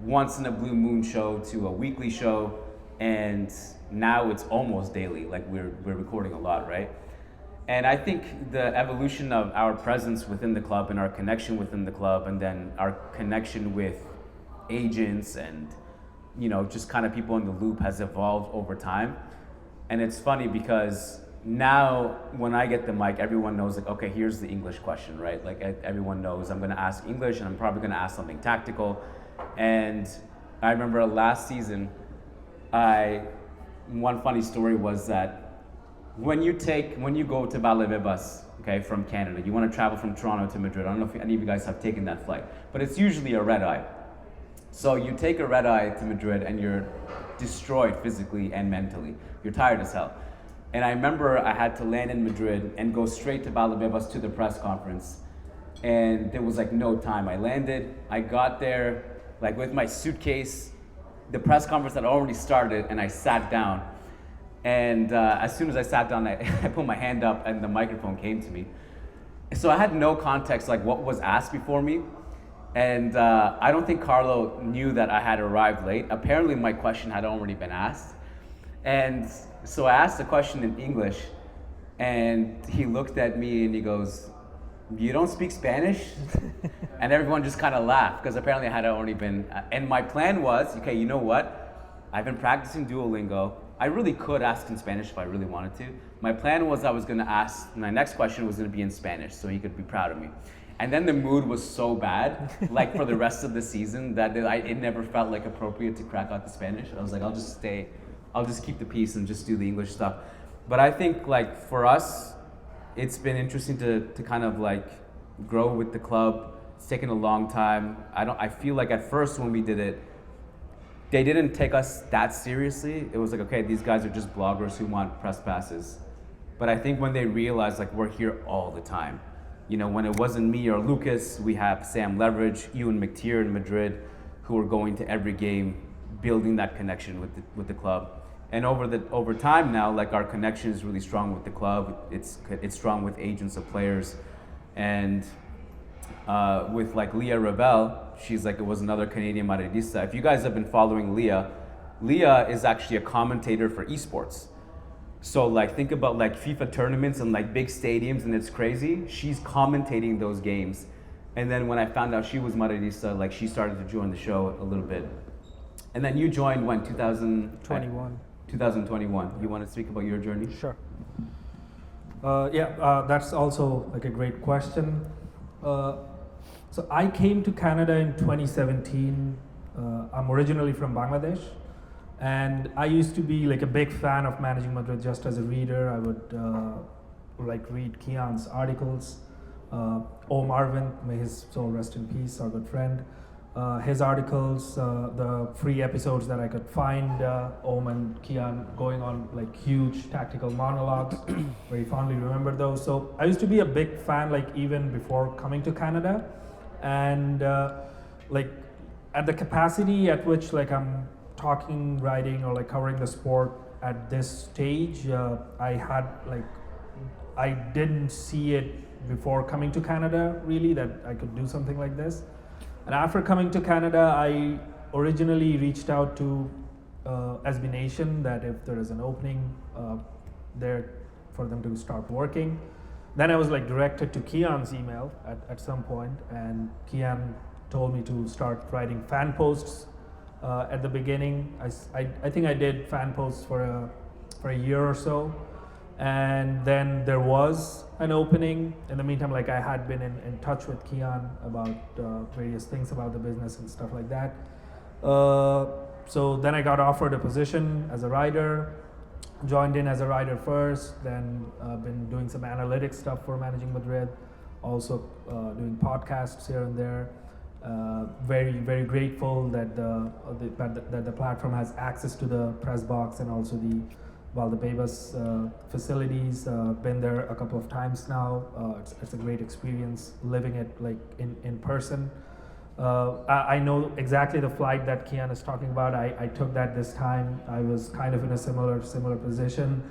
once in a blue moon show to a weekly show, and now it's almost daily. Like we're recording a lot, right? And I think the evolution of our presence within the club and our connection within the club, and then our connection with agents and just kind of people in the loop has evolved over time. And it's funny because now when I get the mic, everyone knows like, okay, here's the English question, right? Like everyone knows I'm going to ask English and I'm probably going to ask something tactical. And I remember last season, one funny story was that when you go to Valdebebas, okay, from Canada, you want to travel from Toronto to Madrid. I don't know if any of you guys have taken that flight, but it's usually a red eye. So you take a red eye to Madrid and you're destroyed physically and mentally. You're tired as hell. And I remember I had to land in Madrid and go straight to Valdebebas to the press conference. And there was like no time. I landed, I got there, like with my suitcase. The press conference had already started and I sat down. And as soon as I sat down, I put my hand up and the microphone came to me. So I had no context like what was asked before me. And I don't think Carlo knew that I had arrived late. Apparently my question had already been asked. And so I asked the question in English, and he looked at me and he goes, "You don't speak Spanish?" And everyone just kind of laughed because apparently I had already been. And my plan was, okay, you know what? I've been practicing Duolingo. I really could ask in Spanish if I really wanted to. My plan was my next question was going to be in Spanish so he could be proud of me. And then the mood was so bad, like for the rest of the season, that it never felt like appropriate to crack out the Spanish. I was like, I'll just keep the peace and just do the English stuff. But I think like for us, it's been interesting to kind of like grow with the club. It's taken a long time. I feel like at first when we did it, they didn't take us that seriously. It was like, okay, these guys are just bloggers who want press passes. But I think when they realized like we're here all the time, when it wasn't me or Lucas, we have Sam Leverage, Ewan McTeer in Madrid, who are going to every game, building that connection with the club. And over time now, like our connection is really strong with the club. It's strong with agents of players, and with like Leah Ravel, she's like it was another Canadian Madridista. If you guys have been following Leah, Leah is actually a commentator for esports. So like think about like FIFA tournaments and like big stadiums, and it's crazy. She's commentating those games. And then when I found out she was Madridista, like she started to join the show a little bit. And then you joined when 21. 2021. You want to speak about your journey? Sure. That's also like a great question. So I came to Canada in 2017. I'm originally from Bangladesh, and I used to be like a big fan of Managing Madrid. Just as a reader, I would like read Kian's articles. Arvind, may his soul rest in peace, our good friend. His articles, the free episodes that I could find, and Kian going on like huge tactical monologues. Very fondly remember those. So I used to be a big fan, like even before coming to Canada, and like at the capacity at which like I'm talking, writing, or like covering the sport at this stage, I didn't see it before coming to Canada really that I could do something like this. And after coming to Canada, I originally reached out to SB Nation that if there is an opening there for them to start working. Then I was like directed to Kian's email at some point, and Kian told me to start writing fan posts. At the beginning, I think I did fan posts for a year or so, and then there was an opening. In the meantime, like I had been in touch with Kian about various things about the business and stuff like that. So then I got offered a position as a writer, joined in as a writer first, then been doing some analytics stuff for Managing Madrid, also doing podcasts here and there. Very, very grateful that the platform has access to the press box and also the Valdebebas facilities. Been there a couple of times now. It's a great experience living it like in person. I know exactly the flight that Kian is talking about. I took that this time. I was kind of in a similar position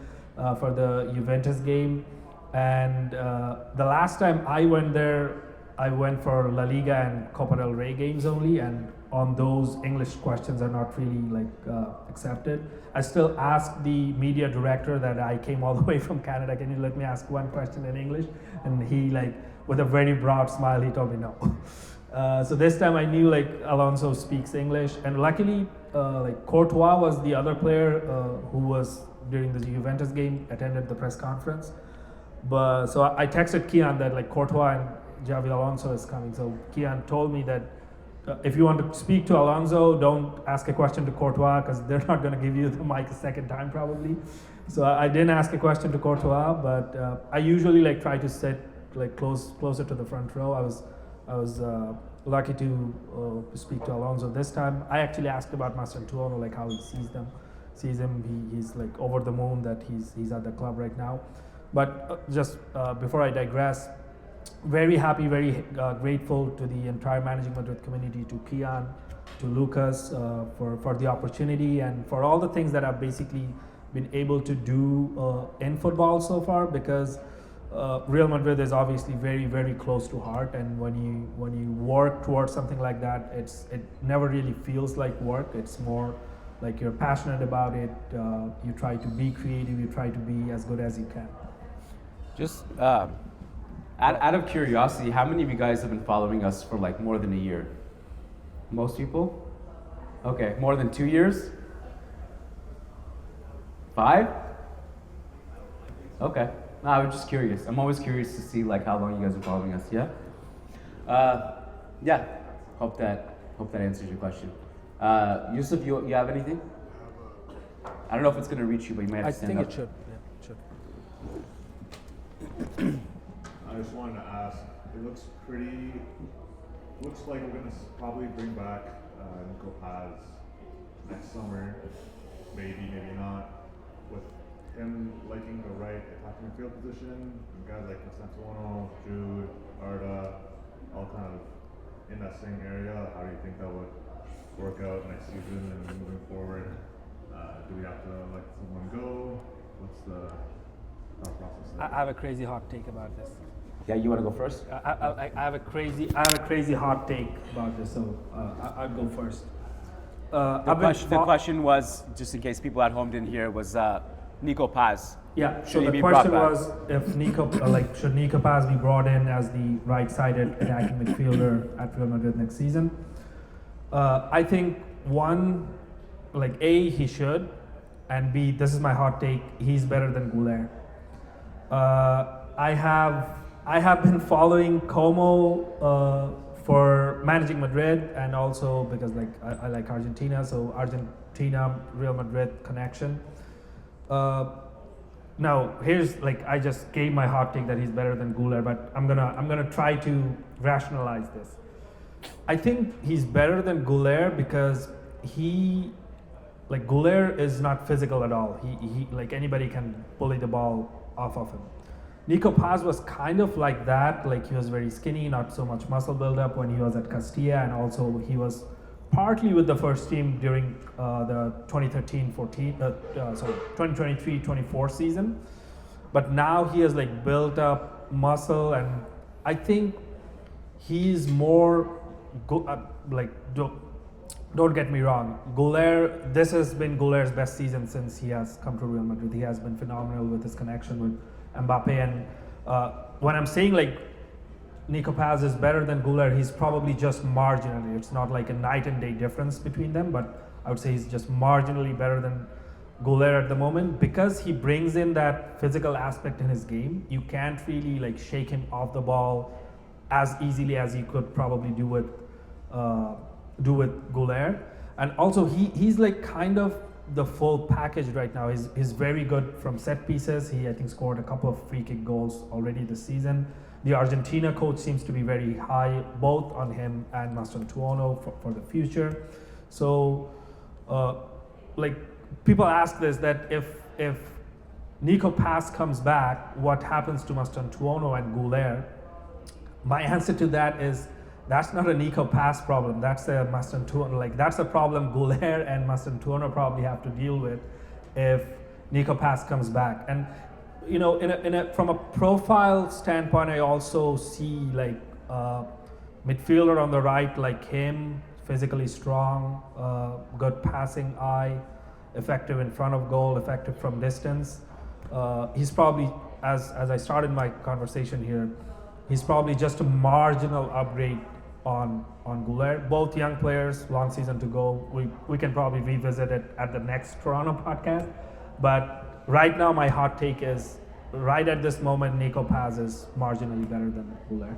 for the Juventus game, and the last time I went there, I went for La Liga and Copa del Rey games only, and on those English questions are not really like accepted. I still asked the media director that I came all the way from Canada, can you let me ask one question in English? And he like, with a very broad smile, he told me no. So this time I knew like Alonso speaks English, and luckily like Courtois was the other player who was during the Juventus game, attended the press conference. But so I texted Kian that like Courtois and Xabi Alonso is coming. So Kian told me that if you want to speak to Alonso, don't ask a question to Courtois because they're not going to give you the mic a second time probably. So I didn't ask a question to Courtois, but I usually like try to sit like closer to the front row. I was lucky to speak to Alonso this time. I actually asked about Mastantuono, like how he sees him. He's like over the moon that he's at the club right now. But just before I digress, very happy, very grateful to the entire Managing Madrid community, to Kian, to Lucas for the opportunity and for all the things that I've basically been able to do in football so far, because Real Madrid is obviously very, very close to heart, and when you work towards something like that, it never really feels like work. It's more like you're passionate about it. You try to be creative. You try to be as good as you can. Just out of curiosity, how many of you guys have been following us for like more than a year? Most people? Okay, more than 2 years? 5? Okay. No, I was just curious. I'm always curious to see like how long you guys are following us. Yeah. Yeah. Hope that answers your question. Yusuf, you have anything? I don't know if it's gonna reach you, but you might have to stand up. I think it should. Yeah, it should. I just wanted to ask. It looks like we're gonna probably bring back Nico Paz next summer. Maybe not. With him liking the right attacking midfield position, and guys like Constantino, Jude, Arda, all kind of in that same area. How do you think that would work out next season and moving forward? Do we have to let someone go? What's the thought process there? I have a crazy hot take about this. Yeah, you want to go first? I have a crazy hot take about this, so I'll go first. The question was, just in case people at home didn't hear, was Nico Paz. Yeah, Should so he the be question brought back? was if should Nico Paz be brought in as the right-sided attacking midfielder at Real Madrid next season? I think one, A, he should, and B, this is my hot take, he's better than Goulet. I have been following Como for managing Madrid, and also because I like Argentina, so Argentina Real Madrid connection. Now here's I just gave my hot take that he's better than Goulet, but I'm gonna try to rationalize this. I think he's better than Goulet because Goulet is not physical at all. He anybody can bully the ball off of him. Nico Paz was kind of like that. He was very skinny, not so much muscle buildup when he was at Castilla, and also he was partly with the first team during the 2023-24 season. But now he has built up muscle, and I think he's more don't get me wrong. Goulet, this has been Goulet's best season since he has come to Real Madrid. He has been phenomenal with his connection with Mbappe, and when I'm saying Nico Paz is better than Goulet, he's probably just marginally. It's not a night and day difference between them, but I would say he's just marginally better than Goulet at the moment because he brings in that physical aspect in his game. You can't really shake him off the ball as easily as you could probably do with Goulet, and also he's kind of the full package right now. He's very good from set pieces. He I think scored a couple of free kick goals already this season. The Argentina coach seems to be very high both on him and Mastantuono for the future. So people ask this, that if Nico Paz comes back, what happens to Mastantuono and Goulet? My answer to that is that's not a Nico Paz problem. That's a Mastantuono. That's a problem Goulet and Mastantuono probably have to deal with if Nico Paz comes back. And from a profile standpoint, I also see midfielder on the right like him, physically strong, good passing eye, effective in front of goal, effective from distance. He's probably, as I started my conversation here, he's probably just a marginal upgrade on Goulet. Both young players, long season to go. We can probably revisit it at the next Toronto podcast. But right now, my hot take is, right at this moment, Nico Paz is marginally better than Goulet.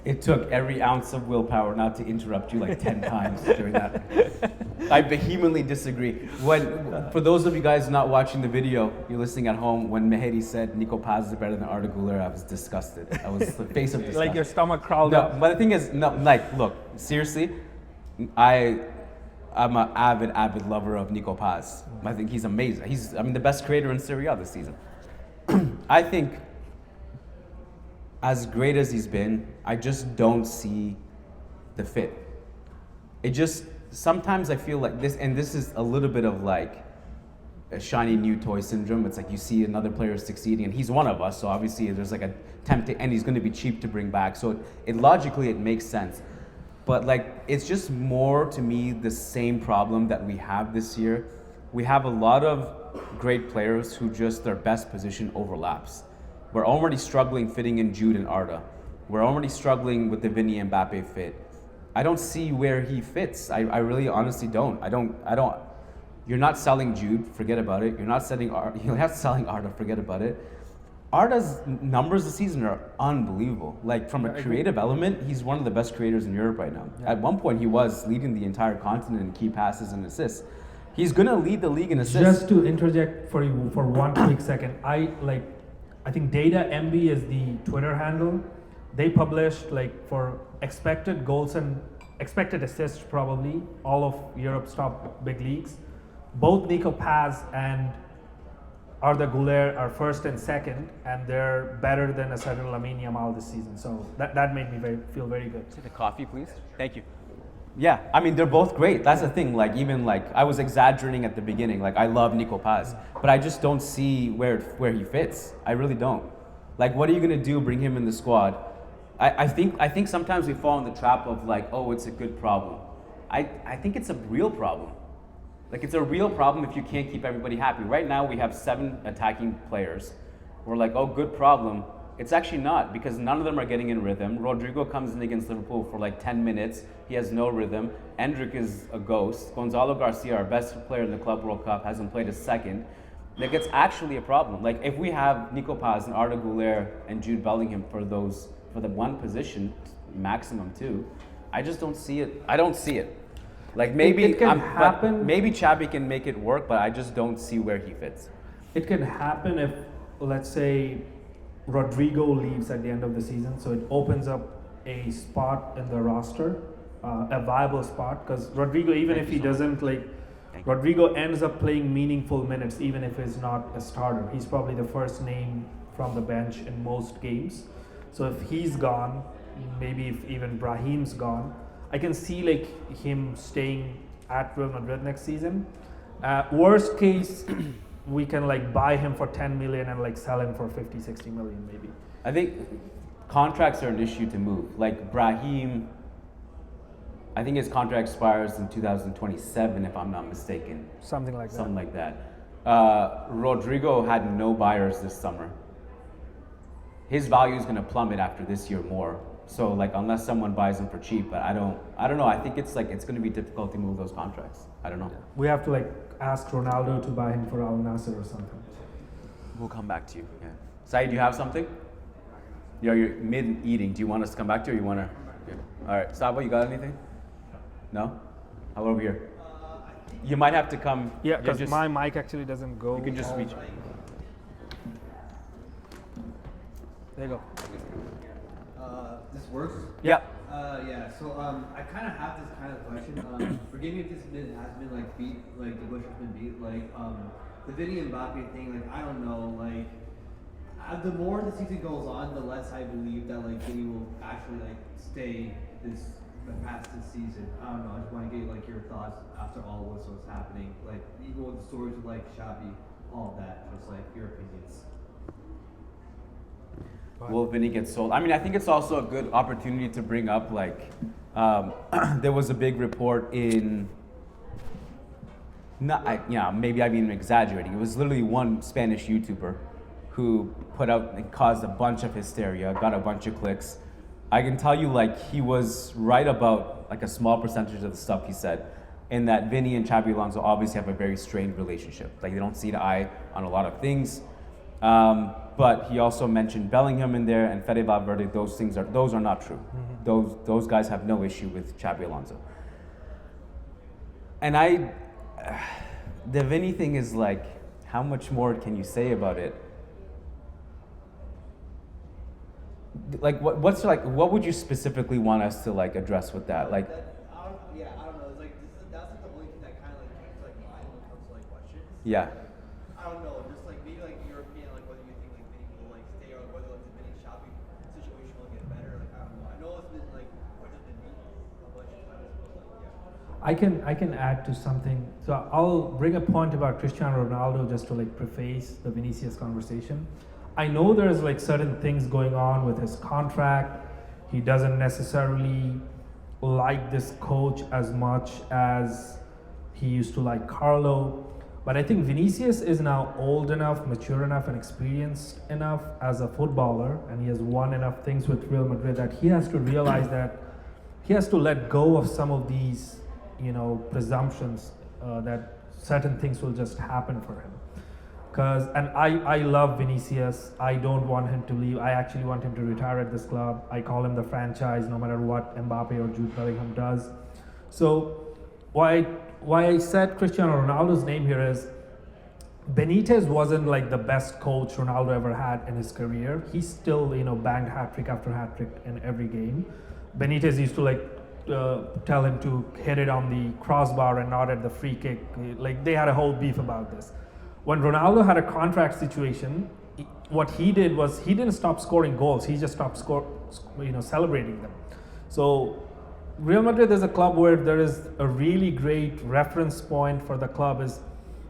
It took every ounce of willpower not to interrupt you 10 times during that. I vehemently disagree. For those of you guys not watching the video, you're listening at home, when Mehdi said Nico Paz is better than Arda Güler, I was disgusted. I was the face of disgust. Your stomach crawled No, up. but the thing is, look, seriously, I'm an avid lover of Nico Paz. I think he's amazing. He's, the best creator in Serie A this season. I think, as great as he's been, I just don't see the fit. Sometimes I feel like this, and this is a little bit of a shiny new toy syndrome. It's you see another player succeeding, and he's one of us, so obviously there's a tempting, and he's going to be cheap to bring back. So logically it makes sense. But it's just more to me the same problem that we have this year. We have a lot of great players who just their best position overlaps. We're already struggling fitting in Jude and Arda. We're already struggling with the Vinny and Mbappe fit. I don't see where he fits. I really honestly don't. I don't. You're not selling Jude, forget about it. You're not selling Arda, forget about it. Arda's numbers this season are unbelievable. From a creative element, he's one of the best creators in Europe right now. Yeah. At one point, he was leading the entire continent in key passes and assists. He's gonna lead the league in assists. Just to interject for you for 1 quick second, I think Data MB is the Twitter handle. They published for expected goals and expected assists, probably all of Europe's top big leagues. Both Nico Paz and Arda Güler are first and second, and they're better than a certain Lamine Yamal this season. So that made me feel very good. Take a coffee, please. Thank you. Yeah, they're both great. That's the thing. I was exaggerating at the beginning. I love Nico Paz, but I just don't see where he fits. I really don't. What are you gonna do? Bring him in the squad? I think sometimes we fall in the trap of oh, it's a good problem. I think it's a real problem. Like, it's a real problem if you can't keep everybody happy. Right now, we have 7 attacking players. We're like, oh, good problem. It's actually not, because none of them are getting in rhythm. Rodrigo comes in against Liverpool for like 10 minutes. He has no rhythm. Endrick is a ghost. Gonzalo Garcia, our best player in the Club World Cup, hasn't played a second. Like, it's actually a problem. Like, if we have Nico Paz and Arda Güler and Jude Bellingham for the one position, maximum 2, I just don't see it. I don't see it. Like, maybe it can happen. but maybe Xabi can make it work, but I just don't see where he fits. It can happen if, let's say, Rodrigo leaves at the end of the season, so it opens up a spot in the roster, a viable spot. Because Rodrigo, even if he doesn't Rodrigo ends up playing meaningful minutes, even if he's not a starter. He's probably the first name from the bench in most games. So if he's gone, maybe if even Brahim's gone, I can see like him staying at Real Madrid next season. Worst case, we can like buy him for 10 million and like sell him for 50, 60 million maybe. I think contracts are an issue to move. Like Brahim, I think his contract expires in 2027 if I'm not mistaken. Something like that. Rodrigo had no buyers this summer. His value is going to plummet after this year more. So like unless someone buys him for cheap, but I don't know. I think it's going to be difficult to move those contracts. I don't know. We have to like ask Ronaldo to buy him for Al Nassr or something. We'll come back to you. Yeah. Saeed, do you have something? You're mid-eating. Do you want us to come back to you or you want to? Yeah. All right. Sabo, you got anything? No? How over here? You might have to come. Yeah, because my mic actually doesn't go. You can just reach. There you go. This works? Yeah. Yeah. So I kind of have this kind of question. Forgive me if this has been like beat, like the bush has been beat, like the Vinny and Mbappe thing. Like I don't know, like the more the season goes on, the less I believe that like Vinny will actually like stay past this season. I don't know. I just want to get like your thoughts after all what's happening. Like even with the stories with like Xabi, all of that. Just like your opinions. Will Vinny get sold? I mean, I think it's also a good opportunity to bring up, like, there was a big report in, maybe I'm even exaggerating. It was literally one Spanish YouTuber who put out and caused a bunch of hysteria, got a bunch of clicks. I can tell you, like, he was right about, like, a small percentage of the stuff he said, in that Vinny and Xabi Alonso obviously have a very strained relationship. Like, they don't see eye on a lot of things. But he also mentioned Bellingham in there and Fede Valverde. Those are not true. Mm-hmm. Those guys have no issue with Xabi Alonso. And the Vinny thing is like, how much more can you say about it? Like, what would you specifically want us to like address with that? Like, I don't know. It's like that's like the only thing that kind of like comes to like mind when it comes to like questions. Yeah. I don't know, just like maybe like your opinion, like whether you think like Vinny will like stay or whether like the Vinny Xabi situation will get better. Like I don't know. I know it's been like it's been beat a bunch of times, but like yeah. I can add to something. So I'll bring a point about Cristiano Ronaldo just to like preface the Vinicius conversation. I know there's like certain things going on with his contract. He doesn't necessarily like this coach as much as he used to like Carlo. But I think Vinicius is now old enough, mature enough, and experienced enough as a footballer, and he has won enough things with Real Madrid that he has to realize that he has to let go of some of these, presumptions that certain things will just happen for him. I love Vinicius. I don't want him to leave. I actually want him to retire at this club. I call him the franchise, no matter what Mbappe or Jude Bellingham does. So why I said Cristiano Ronaldo's name here is Benitez wasn't like the best coach Ronaldo ever had in his career. He still, banged hat-trick after hat-trick in every game. Benitez used to tell him to hit it on the crossbar and not at the free kick. Like they had a whole beef about this. When Ronaldo had a contract situation, what he did was he didn't stop scoring goals. He just stopped celebrating them. So Real Madrid is a club where there is a really great reference point for the club is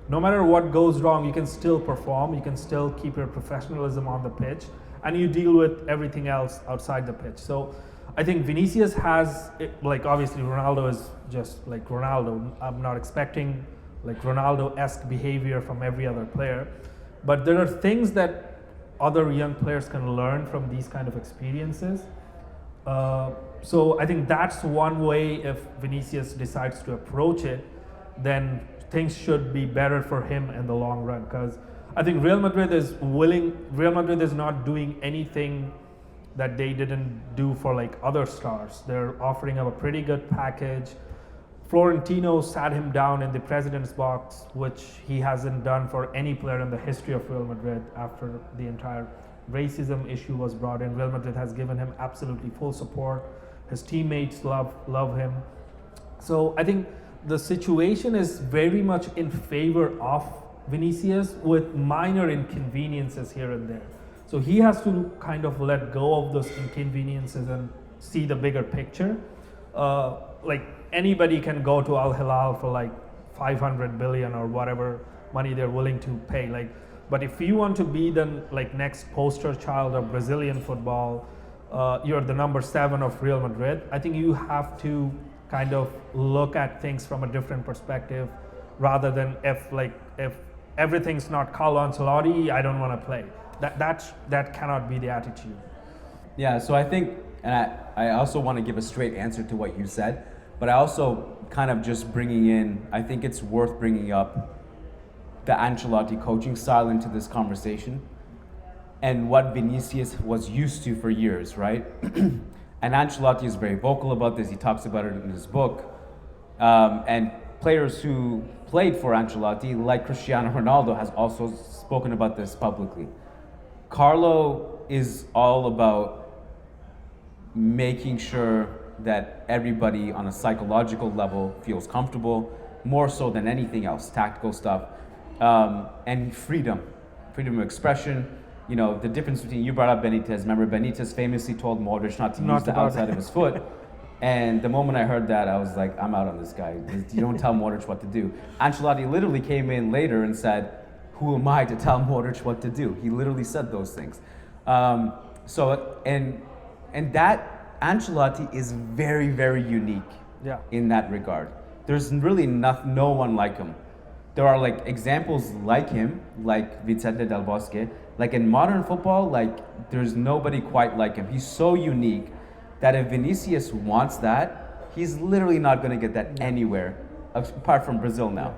no matter what goes wrong, you can still perform, you can still keep your professionalism on the pitch, and you deal with everything else outside the pitch. So I think Vinicius has, like, obviously Ronaldo is just like Ronaldo. I'm not expecting like Ronaldo-esque behavior from every other player, but there are things that other young players can learn from these kind of experiences. So I think that's one way. If Vinicius decides to approach it, then things should be better for him in the long run. Because I think Real Madrid is willing. Real Madrid is not doing anything that they didn't do for like other stars. They're offering up a pretty good package. Florentino sat him down in the president's box, which he hasn't done for any player in the history of Real Madrid. After the entire racism issue was brought in, Real Madrid has given him absolutely full support. His teammates love him. So I think the situation is very much in favor of Vinicius, with minor inconveniences here and there. So he has to kind of let go of those inconveniences and see the bigger picture. Like anybody can go to Al Hilal for like 500 billion or whatever money they're willing to pay. Like, but if you want to be the like next poster child of Brazilian football, you're the number 7 of Real Madrid. I think you have to kind of look at things from a different perspective, rather than if everything's not Carlo Ancelotti, I don't want to play. That cannot be the attitude. Yeah, so I think, and I also want to give a straight answer to what you said, but I also kind of just bringing in, I think it's worth bringing up the Ancelotti coaching style into this conversation and what Vinicius was used to for years, right? And Ancelotti is very vocal about this. He talks about it in his book. And players who played for Ancelotti, like Cristiano Ronaldo, has also spoken about this publicly. Carlo is all about making sure that everybody on a psychological level feels comfortable, more so than anything else, tactical stuff, and freedom of expression. You know, the difference between, you brought up Benitez. Remember, Benitez famously told Modric not to use the outside of his foot. And the moment I heard that, I was like, I'm out on this guy. You don't tell Modric what to do. Ancelotti literally came in later and said, who am I to tell Modric what to do? He literally said those things. And that Ancelotti is very, very unique in that regard. There's really no one like him. There are like examples like him, like Vicente Del Bosque. Like in modern football, like there's nobody quite like him. He's so unique that if Vinicius wants that, he's literally not going to get that anywhere, apart from Brazil now.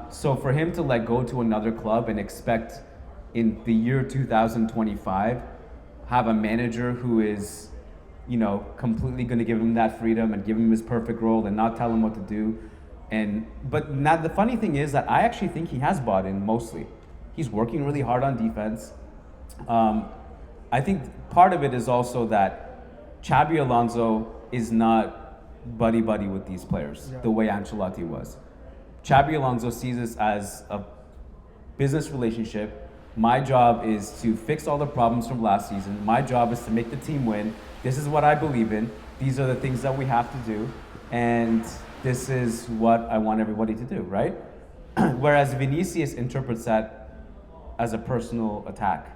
So for him to like go to another club and expect in the year 2025, have a manager who is, you know, completely going to give him that freedom and give him his perfect role and not tell him what to do. But now the funny thing is that I actually think he has bought in mostly. He's working really hard on defense. I think part of it is also that Xabi Alonso is not buddy-buddy with these players the way Ancelotti was. Xabi Alonso sees this as a business relationship. My job is to fix all the problems from last season. My job is to make the team win. This is what I believe in. These are the things that we have to do. And this is what I want everybody to do, right? Whereas Vinicius interprets that as a personal attack.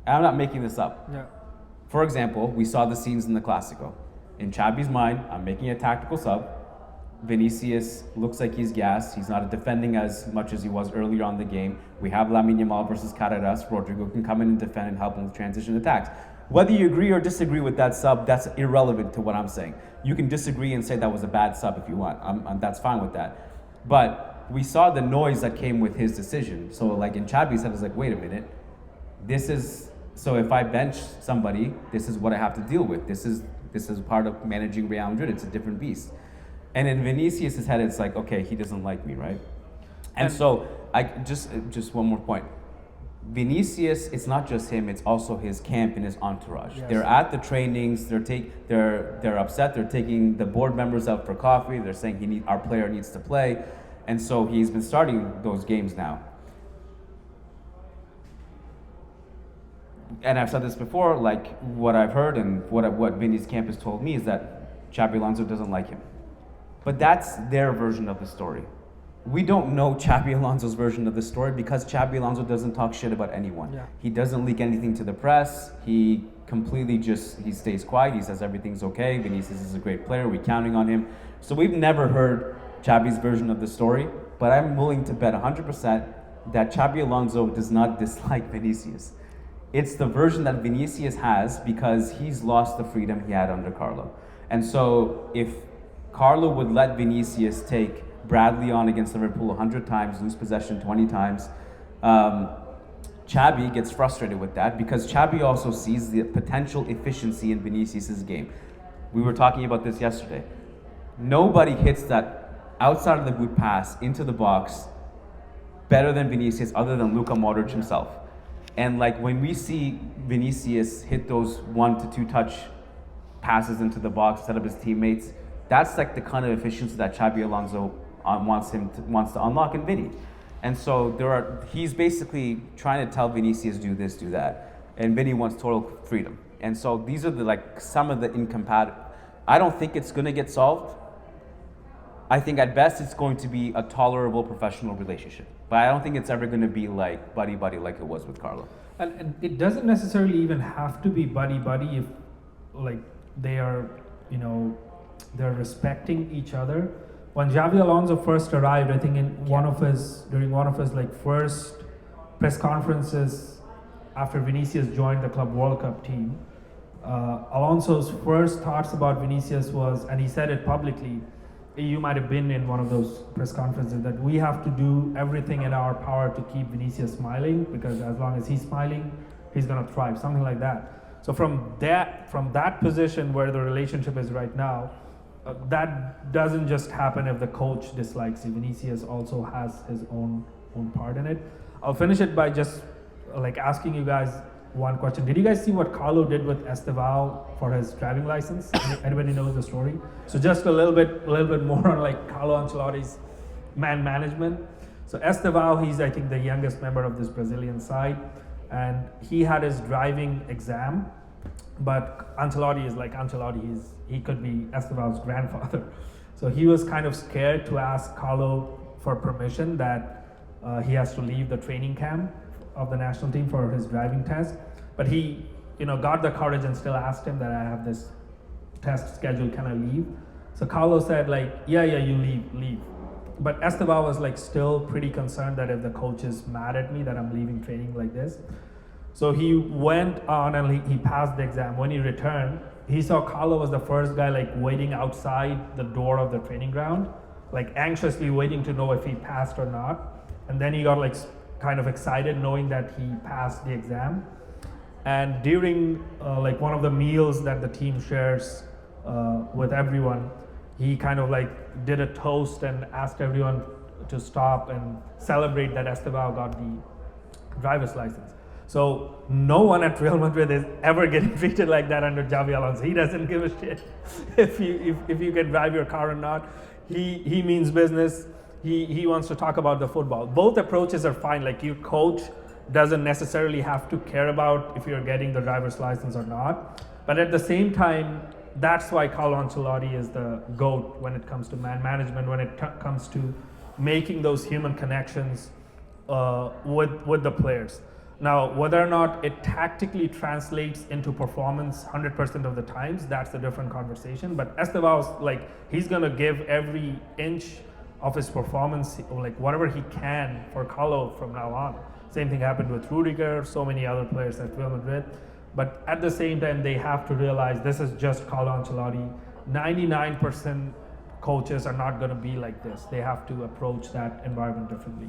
And I'm not making this up. Yeah. For example, we saw the scenes in the Clásico. In Xabi's mind, I'm making a tactical sub. Vinicius looks like he's gassed. He's not defending as much as he was earlier on in the game. We have Lamine Yamal versus Carreras. Rodrigo can come in and defend and help him with transition attacks. Whether you agree or disagree with that sub, that's irrelevant to what I'm saying. You can disagree and say that was a bad sub if you want. That's fine with that. But we saw the noise that came with his decision. So like in Xabi's head, it's like, wait a minute. So if I bench somebody, this is what I have to deal with. This is part of managing Real Madrid. It's a different beast. And in Vinicius' head, it's like, okay, he doesn't like me, right? And so I just one more point. Vinicius, it's not just him, it's also his camp and his entourage. Yes. They're at the trainings, they're upset, they're taking the board members out for coffee, they're saying our player needs to play. And so he's been starting those games now. And I've said this before, like what I've heard and what Vinny's camp has told me is that Xabi Alonso doesn't like him. But that's their version of the story. we don't know Xabi Alonso's version of the story because Xabi Alonso doesn't talk shit about anyone. Yeah. He doesn't leak anything to the press. He completely he stays quiet. He says everything's okay. Vinicius is a great player. We're counting on him. So we've never heard Xabi's version of the story, but I'm willing to bet 100% that Xabi Alonso does not dislike Vinicius. It's the version that Vinicius has because he's lost the freedom he had under Carlo. And so if Carlo would let Vinicius take Bradley on against Liverpool 100 times, lose possession 20 times, Xabi gets frustrated with that because Xabi also sees the potential efficiency in Vinicius' game. We were talking about this yesterday. Nobody hits that outside of the boot pass into the box better than Vinicius other than Luka Modric himself. And like when we see Vinicius hit those 1 to 2 touch passes into the box instead of his teammates, that's like the kind of efficiency that Xabi Alonso wants to unlock in Vinny. And so he's basically trying to tell Vinicius do this, do that, and Vinny wants total freedom. And so these are some of the incompatible. I don't think it's going to get solved. I think at best it's going to be a tolerable professional relationship, but I don't think it's ever going to be like buddy like it was with Carlo. And it doesn't necessarily even have to be buddy if like they are, they're respecting each other. When Xabi Alonso first arrived, I think during one of his like first press conferences after Vinicius joined the Club World Cup team, Alonso's first thoughts about Vinicius was, and he said it publicly, you might have been in one of those press conferences, that we have to do everything in our power to keep Vinicius smiling, because as long as he's smiling, he's going to thrive, something like that. So from that position where the relationship is right now, that doesn't just happen if the coach dislikes you. Vinicius also has his own part in it. I'll finish it by just like asking you guys one question. Did you guys see what Carlo did with Estevao for his driving license? Anybody knows the story? So just a little bit more on like Carlo Ancelotti's man management. So Estevao, he's I think the youngest member of this Brazilian side, and he had his driving exam, but Ancelotti is like Ancelotti. He could be Estevao's grandfather. So he was kind of scared to ask Carlo for permission that he has to leave the training camp of the national team for his driving test. But he, got the courage and still asked him that I have this test scheduled, can I leave? So Carlo said like, yeah, you leave. But Estevao was like still pretty concerned that if the coach is mad at me that I'm leaving training like this. So he went on and he passed the exam. When he returned, he saw Carlo was the first guy like waiting outside the door of the training ground, like anxiously waiting to know if he passed or not. And then he got like kind of excited knowing that he passed the exam. And during like one of the meals that the team shares with everyone, he kind of like did a toast and asked everyone to stop and celebrate that Estevao got the driver's license. So no one at Real Madrid is ever getting treated like that under Xabi Alonso. He doesn't give a shit if you can drive your car or not. He means business. He wants to talk about the football. Both approaches are fine. Like your coach doesn't necessarily have to care about if you're getting the driver's license or not. But at the same time, that's why Carlo Ancelotti is the GOAT when it comes to man management, when it comes to making those human connections with the players. Now, whether or not it tactically translates into performance 100% of the times, that's a different conversation. But Estevao's like, he's going to give every inch of his performance, like whatever he can for Carlo from now on. Same thing happened with Rudiger, so many other players at Real Madrid. But at the same time, they have to realize this is just Carlo Ancelotti. 99% coaches are not going to be like this. They have to approach that environment differently.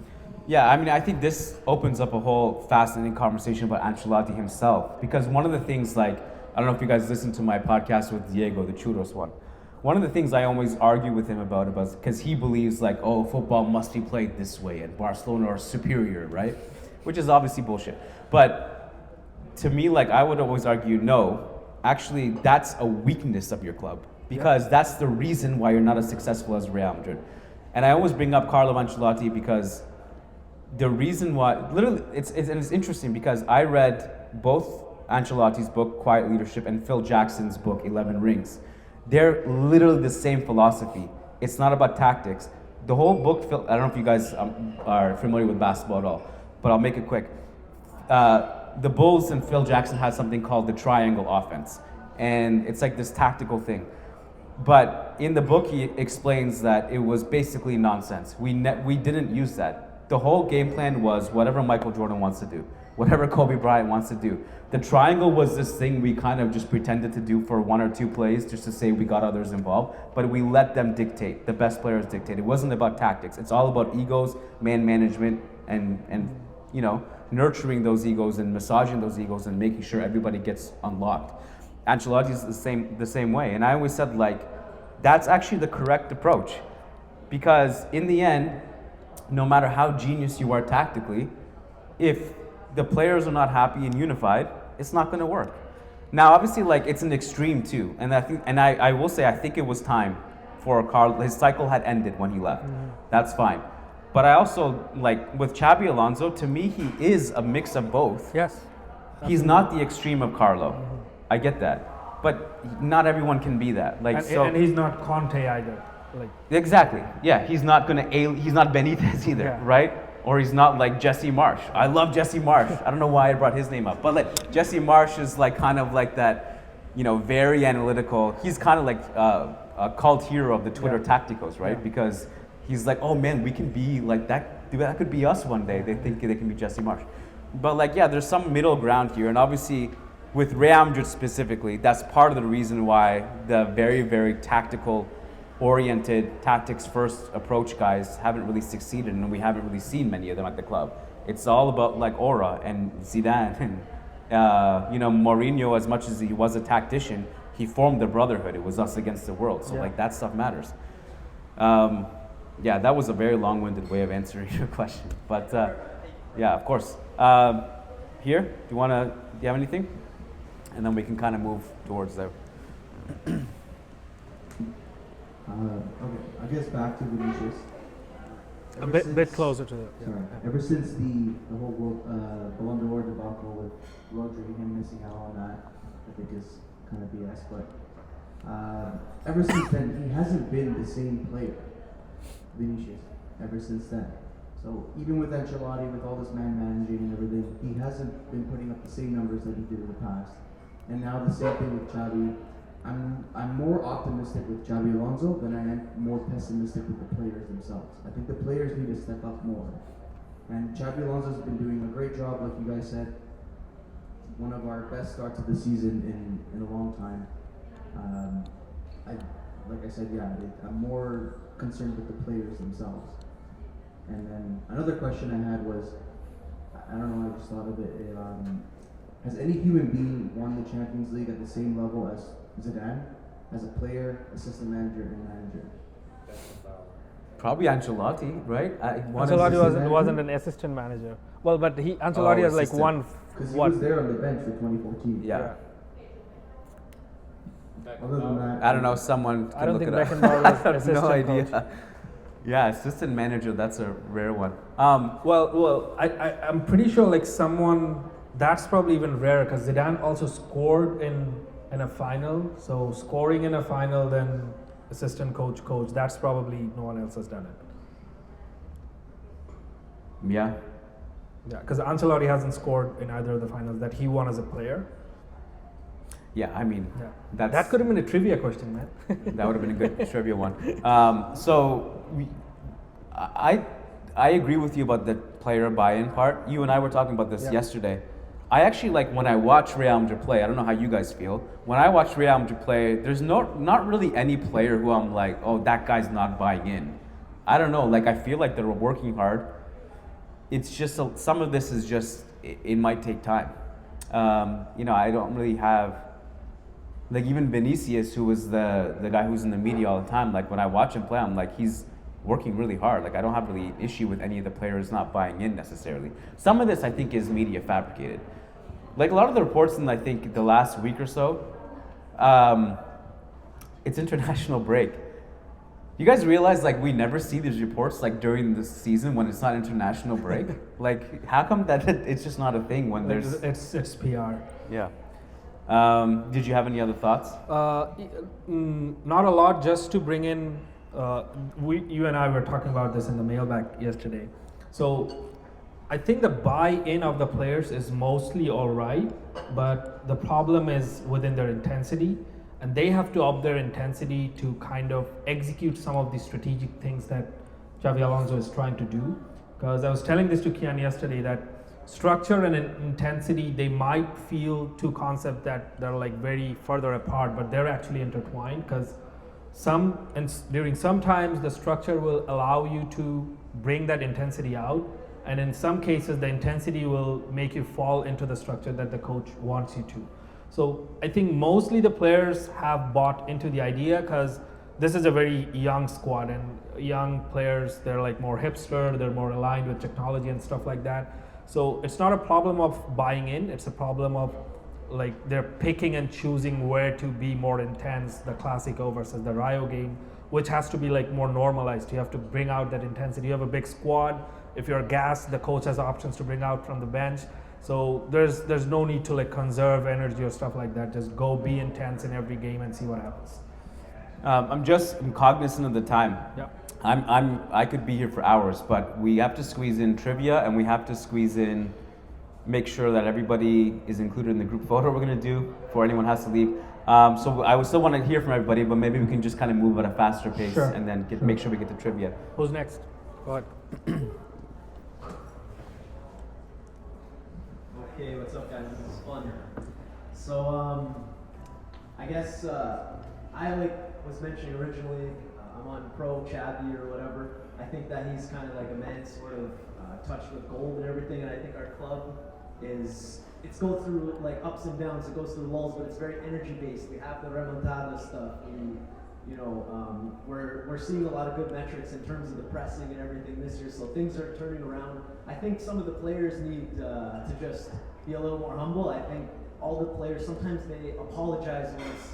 Yeah, I mean, I think this opens up a whole fascinating conversation about Ancelotti himself. Because one of the things, like, I don't know if you guys listened to my podcast with Diego, the Churros one. One of the things I always argue with him about because he believes, like, oh, football must be played this way and Barcelona are superior, right? Which is obviously bullshit. But to me, like, I would always argue, no, actually, that's a weakness of your club. Because that's the reason why you're not as successful as Real Madrid. And I always bring up Carlo Ancelotti because the reason why, literally, it's interesting because I read both Ancelotti's book, Quiet Leadership, and Phil Jackson's book, 11 Rings. They're literally the same philosophy. It's not about tactics. The whole book, I don't know if you guys are familiar with basketball at all, but I'll make it quick. The Bulls and Phil Jackson had something called the triangle offense, and it's like this tactical thing. But in the book, he explains that it was basically nonsense. We didn't use that. The whole game plan was whatever Michael Jordan wants to do, whatever Kobe Bryant wants to do. The triangle was this thing we kind of just pretended to do for 1 or 2 plays just to say we got others involved, but we let them dictate, the best players dictate. It wasn't about tactics. It's all about egos, man management, and you know, nurturing those egos and massaging those egos and making sure everybody gets unlocked. Ancelotti is the same way. And I always said, like, that's actually the correct approach. Because in the end, no matter how genius you are tactically, if the players are not happy and unified, it's not going to work. Now, obviously, like, it's an extreme too. And I will say, I think it was time for Carlo. His cycle had ended when he left. Mm-hmm. That's fine. But I also, like, with Xabi Alonso, to me, he is a mix of both. Yes. He's not the extreme of Carlo. Mm-hmm. I get that. But not everyone can be that. Like, and he's not Conte either. Like, exactly. Yeah, he's not he's not Benitez either, yeah. Right? Or he's not like Jesse Marsh. I love Jesse Marsh. I don't know why I brought his name up. But like Jesse Marsh is like kind of like that, you know, very analytical. He's kind of like a cult hero of the Twitter tacticos, right? Yeah. Because he's like, oh man, we can be like that. That could be us one day. They think they can be Jesse Marsh. But like, yeah, there's some middle ground here. And obviously with Real Madrid specifically, that's part of the reason why the very, very tactical oriented, tactics first approach guys haven't really succeeded, and we haven't really seen many of them at the club. It's all about like aura and Zidane and you know, Mourinho. As much as he was a tactician, he formed the brotherhood. It was us against the world. So like that stuff matters. Yeah, that was a very long-winded way of answering your question, but yeah, of course. Here, do you have anything? And then we can kind of move towards there. Okay, I guess back to Vinicius. A bit closer to it. Sorry. Ever since the whole world Ballon d'Or debacle with Rodri, him missing out on that, I think is kind of BS. But ever since then, he hasn't been the same player, Vinicius. Ever since then, so even with Ancelotti, with all this man managing and everything, he hasn't been putting up the same numbers that he did in the past. And now the same thing with Xabi. I'm more optimistic with Xabi Alonso than I am more pessimistic with the players themselves. I think the players need to step up more. And Xabi Alonso's been doing a great job, like you guys said. One of our best starts of the season in a long time. Like I said, I'm more concerned with the players themselves. And then another question I had was, I don't know, I just thought of it. Has any human being won the Champions League at the same level as Zidane, as a player, assistant manager, and manager? Probably Ancelotti, right? Ancelotti wasn't an assistant manager. Well, but Ancelotti has like one. Because he was there on the bench for 2014. Yeah. Other than that, I don't know. Someone can I don't look think it up. Beckenbauer was I have assistant no idea. coach. Yeah, assistant manager. That's a rare one. Well, I'm pretty sure like someone. That's probably even rarer because Zidane also scored in a final. So scoring in a final, then assistant coach. That's probably no one else has done it. Yeah. Yeah, because Ancelotti hasn't scored in either of the finals that he won as a player. Yeah, I mean, that could have been a trivia question, man. That would have been a good trivia one. I agree with you about the player buy-in part. You and I were talking about this yesterday. I actually like when I watch Real Madrid play. I don't know how you guys feel. When I watch Real Madrid play, there's not really any player who I'm like, oh, that guy's not buying in. I don't know. Like I feel like they're working hard. It's just some of this is just it might take time. You know, I don't really have like even Vinicius, who was the guy who's in the media all the time. Like when I watch him play, I'm like he's working really hard. Like I don't have really an issue with any of the players not buying in necessarily. Some of this I think is media fabricated. Like a lot of the reports in I think the last week or so, it's international break. You guys realize like we never see these reports like during the season when it's not international break? Like how come that it's just not a thing when there's it's PR. Yeah. Did you have any other thoughts? Not a lot. Just to bring in you and I were talking about this in the mailbag yesterday. So I think the buy-in of the players is mostly all right, but the problem is within their intensity, and they have to up their intensity to kind of execute some of the strategic things that Xabi Alonso is trying to do. Because I was telling this to Kian yesterday that structure and intensity, they might feel two concepts that they're like very further apart, but they're actually intertwined, because during some times the structure will allow you to bring that intensity out, and in some cases the intensity will make you fall into the structure that the coach wants you to. So I think mostly the players have bought into the idea, because this is a very young squad, and young players, they're like more hipster, they're more aligned with technology and stuff like that. So it's not a problem of buying in, it's a problem of like they're picking and choosing where to be more intense, the Classico versus the Rayo game, which has to be like more normalized. You have to bring out that intensity. You have a big squad. If you're gassed, the coach has options to bring out from the bench. So there's no need to like conserve energy or stuff like that. Just go be intense in every game and see what happens. I'm cognizant of the time. Yeah. I could be here for hours, but we have to squeeze in trivia, and we have to squeeze in, make sure that everybody is included in the group photo we're gonna do before anyone has to leave. So I would still want to hear from everybody, but maybe we can just kind of move at a faster pace, Sure. and then make sure we get to trivia. Who's next? Go ahead. Okay, what's up, guys? This is fun. So, I guess I was mentioning originally, I'm on pro Xabi or whatever. I think that he's kind of like a man sort of touched with gold and everything, and I think our club it's go through like ups and downs, it goes through lulls, but it's very energy based. We have the remontada stuff. We're seeing a lot of good metrics in terms of the pressing and everything this year, so things are turning around. I think some of the players need to just be a little more humble. I think all the players, sometimes they apologize when it's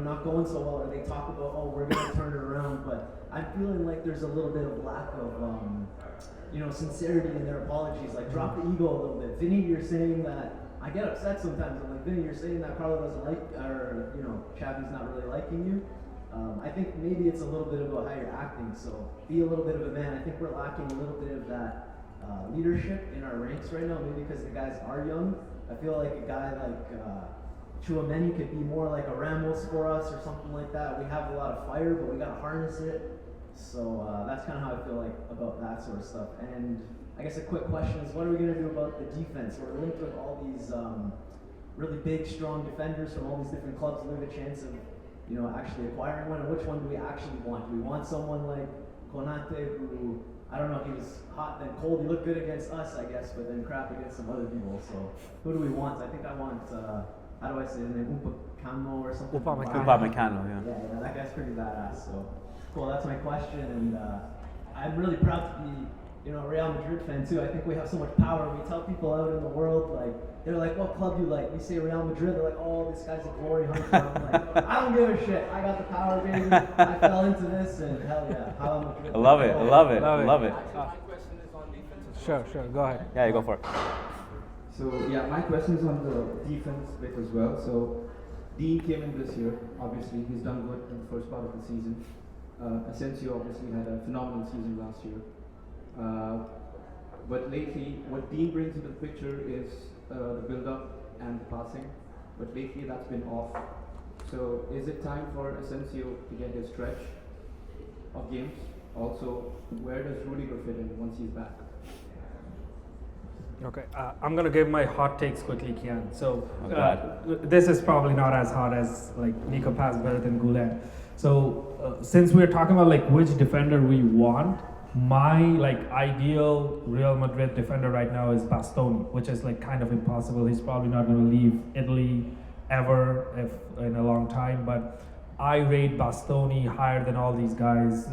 not going so well, or they talk about, oh, we're going to turn it around, but I'm feeling like there's a little bit of lack of sincerity in their apologies. Like, drop the ego a little bit. Vinny, you're saying that, I get upset sometimes. I'm like, Vinny, you're saying that Carlo doesn't like, or Xabi's not really liking you. I think maybe it's a little bit about how you're acting, so be a little bit of a man. I think we're lacking a little bit of that leadership in our ranks right now, maybe because the guys are young. I feel like a guy like Chouameni could be more like a Ramos for us or something like that. We have a lot of fire, but we got to harness it. So that's kind of how I feel like about that sort of stuff. And I guess a quick question is, what are we going to do about the defense? We're linked with all these really big, strong defenders from all these different clubs. Do we have a chance of actually acquiring one? And which one do we actually want? Do we want someone like Konate, who, I don't know, he was hot then cold. He looked good against us, I guess, but then crap against some other people. So who do we want? I think I want, how do I say his name? Upamecano or something? Upamecano, yeah. Yeah, that guy's pretty badass. So cool, that's my question. And I'm really proud to be a Real Madrid fan too. I think we have so much power. We tell people out in the world, like, they're like, what club do you like? We say Real Madrid. They're like, oh, this guy's a glory hunter. I'm like, I don't give a shit. I got the power, baby. I fell into this, and hell yeah, Real Madrid. I love it. I love it. Love I love it. My question is on defense. Sure, go ahead. Yeah, you go for it. So yeah, my question is on the defense bit as well. So Dean came in this year. Obviously, he's done good in the first part of the season. Asensio obviously had a phenomenal season last year. But lately, what Dean brings into the picture is the build-up and the passing. But lately, that's been off. So is it time for Asensio to get his stretch of games? Also, where does Rudiger fit in once he's back? Okay, I'm gonna give my hot takes quickly, Kian. So this is probably not as hot as like Nico Paz-Belt and Goulet. So since we're talking about like which defender we want, my like ideal Real Madrid defender right now is Bastoni, which is like kind of impossible. He's probably not going to leave Italy ever, if in a long time. But I rate Bastoni higher than all these guys.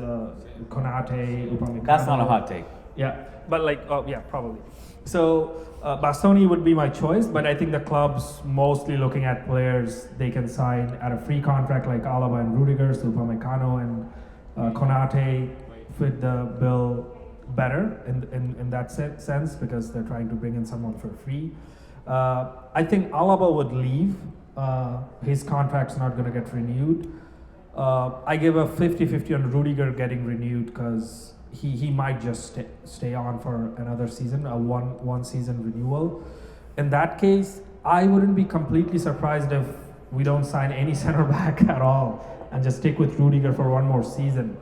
Konate, Upamecano. That's not a hot take. Yeah, but like, yeah, probably. So Bastoni would be my choice, but I think the club's mostly looking at players they can sign at a free contract, like Alaba and Rudiger, so Upamecano and Konate fit the bill better in that sense, because they're trying to bring in someone for free. I think Alaba would leave. His contract's not going to get renewed. I give a 50-50 on Rudiger getting renewed because he might just stay on for another season, a one season renewal. In that case, I wouldn't be completely surprised if we don't sign any center back at all and just stick with Rudiger for one more season.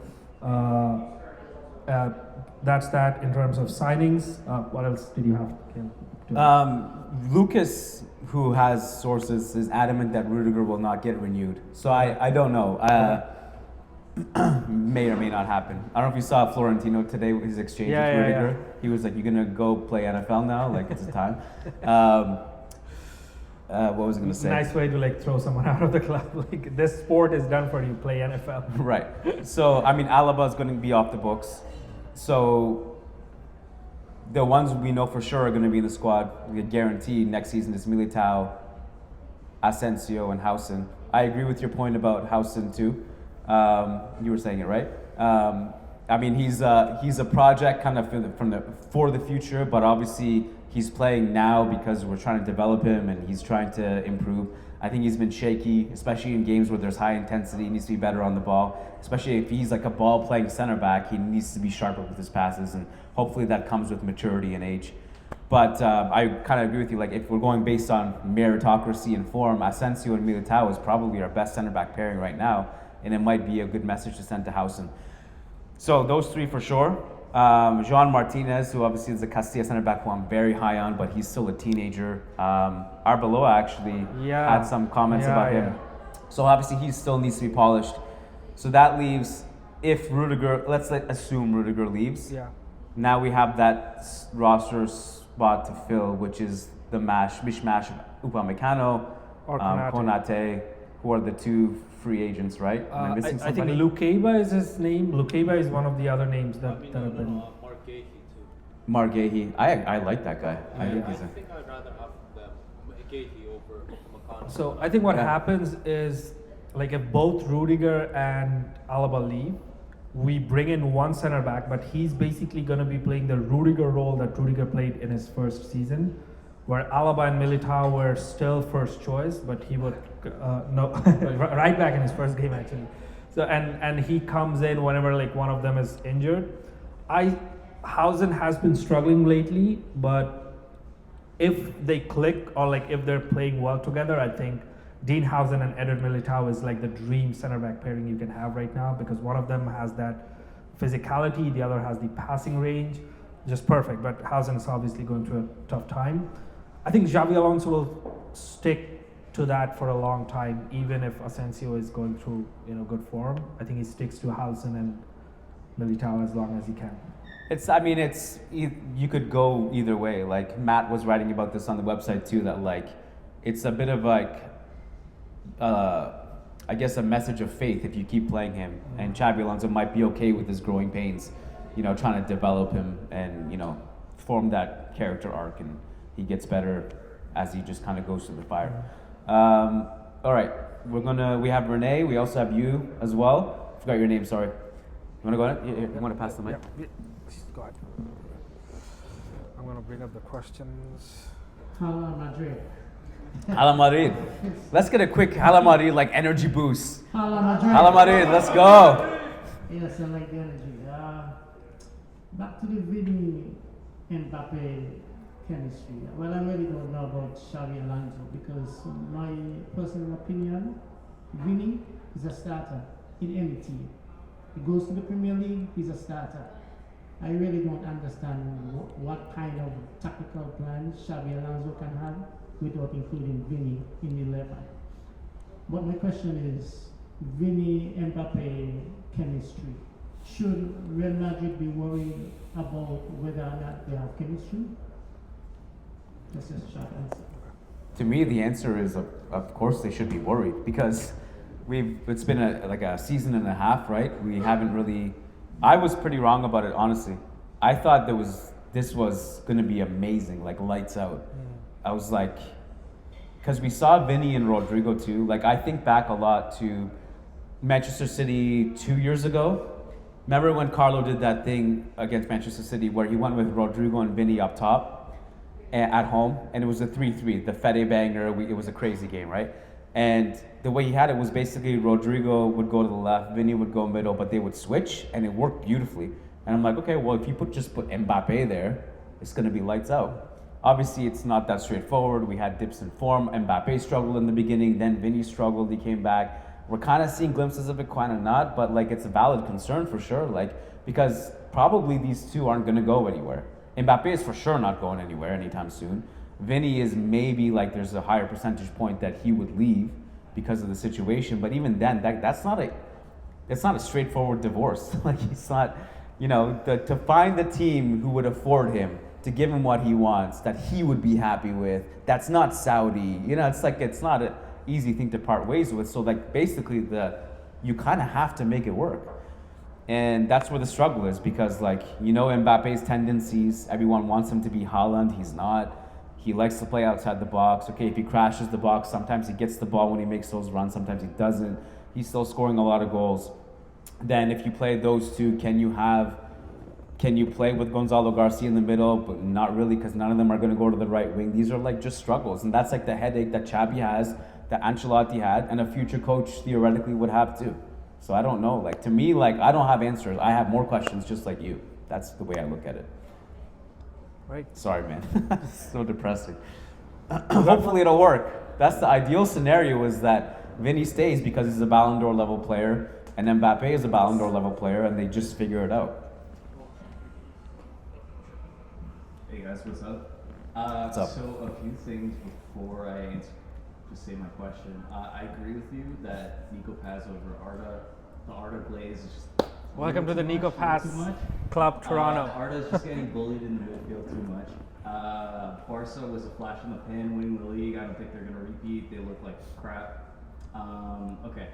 That's that in terms of signings. What else did you have, Kim? Lucas, who has sources, is adamant that Rudiger will not get renewed. So I don't know. May or may not happen. I don't know if you saw Florentino today with his exchange with Rudiger. Yeah. He was like, "You're gonna go play NFL now? Like it's a time." What was I gonna say? Nice way to like throw someone out of the club. Like this sport is done for you. Play NFL. Right. So I mean, Alaba is going to be off the books. So the ones we know for sure are going to be in the squad, we guaranteed next season is Militao, Asensio, and Housen. I agree with your point about Housen too. You were saying it right. I mean, he's a project kind of for the future, but obviously he's playing now because we're trying to develop him and he's trying to improve. I think he's been shaky, especially in games where there's high intensity. He needs to be better on the ball, especially if he's like a ball-playing center back. He needs to be sharper with his passes, and hopefully that comes with maturity and age. But I kind of agree with you. Like if we're going based on meritocracy and form, Asensio and Militao is probably our best center back pairing right now, and it might be a good message to send to Housen. So those three for sure. Jean Martinez, who obviously is a Castilla center back, who I'm very high on, but he's still a teenager. Arbeloa actually had some comments about him. So obviously he still needs to be polished. So that leaves, if Rudiger, let's assume Rudiger leaves. Yeah. Now we have that roster spot to fill, which is the mishmash of Upamecano, Or Konate, who are the two free agents, right? Am I missing I think somebody? Lukeba is his name. Lukeba is one of the other names that have been. Margehi. I like that guy. I think I he's a... think I'd rather have Gehi over Upamecano. So I think what happens is, like, if both Rudiger and Alaba leave, we bring in one center back, but he's basically going to be playing the Rudiger role that Rudiger played in his first season, where Alaba and Militao were still first choice, but he would right back in his first game actually. So and he comes in whenever like one of them is injured. Housen has been struggling lately, but if they click or like if they're playing well together, I think Dean Housen and Eder Militao is like the dream center back pairing you can have right now, because one of them has that physicality, the other has the passing range, just perfect. But Housen is obviously going through a tough time. I think Xabi Alonso will stick to that for a long time, even if Asensio is going through good form. I think he sticks to Housen and Militao as long as he can. You could go either way. Like Matt was writing about this on the website too, that like it's a bit of like I guess a message of faith if you keep playing him. Mm-hmm. And Xabi Alonso might be okay with his growing pains, trying to develop him and form that character arc, and he gets better as he just kind of goes through the fire. All right, we have Renee. We also have you as well. Forgot your name. Sorry. You want to go ahead? You want to pass the mic? Yeah. Go ahead. I'm going to bring up the questions. Hala Madrid. Hala Madrid. Let's get a quick Hala Madrid like energy boost. Hala Madrid. Hala Madrid. Let's go. Yes, I like the energy. Back to the Vini Mbappe chemistry. Well, I really don't know about Xabi Alonso, because in my personal opinion, Vini is a starter in any team. He goes to the Premier League, he's a starter. I really don't understand what kind of tactical plan Xabi Alonso can have without including Vini in the 11. But my question is, Vini Mbappe chemistry. Should Real Madrid be worried about whether or not they have chemistry? That's just a short answer. To me, the answer is of course they should be worried, because it's been a season and a half, right? We haven't really. I was pretty wrong about it, honestly. I thought this was going to be amazing, like lights out. I was like, because we saw Vinny and Rodrigo too. Like I think back a lot to Manchester City 2 years ago. Remember when Carlo did that thing against Manchester City where he went with Rodrigo and Vinny up top at home, and it was a 3-3, the Fede banger. It was a crazy game, right? And the way he had it was basically Rodrigo would go to the left, Vinny would go middle, but they would switch, and it worked beautifully. And I'm like, okay, well, if you just put Mbappe there, it's going to be lights out. Obviously, it's not that straightforward. We had dips in form. Mbappe struggled in the beginning, then Vinny struggled, he came back. We're kind of seeing glimpses of it, kind of not, but like it's a valid concern for sure, like because probably these two aren't going to go anywhere. Mbappe is for sure not going anywhere anytime soon. Vinny is maybe like there's a higher percentage point that he would leave because of the situation, but even then, that's not a straightforward divorce. Like he's not, to find the team who would afford him, to give him what he wants, that he would be happy with. That's not Saudi. It's not an easy thing to part ways with. So like basically you kind of have to make it work. And that's where the struggle is because Mbappe's tendencies, everyone wants him to be Haaland. He's not. He likes to play outside the box. Okay, if he crashes the box, sometimes he gets the ball when he makes those runs. Sometimes he doesn't. He's still scoring a lot of goals. Then if you play those two, can you play with Gonzalo Garcia in the middle? But not really, because none of them are going to go to the right wing. These are like just struggles. And that's like the headache that Xabi has, that Ancelotti had, and a future coach theoretically would have too. So I don't know. Like to me, I don't have answers. I have more questions just like you. That's the way I look at it. Right. Sorry, man. It's so depressing. Hopefully it'll work. That's the ideal scenario, is that Vinny stays because he's a Ballon d'Or level player, and Mbappe is a Ballon d'Or level player, and they just figure it out. Hey guys, what's up? What's up? So a few things before I just say my question. I agree with you that Nico Paz over Arda, the Arda Glaze is just Welcome to the Nico Paz too much. Club Toronto. Arda's just getting bullied in the midfield too much. Barca was a flash in the pan winning the league. I don't think they're going to repeat. They look like crap. Okay,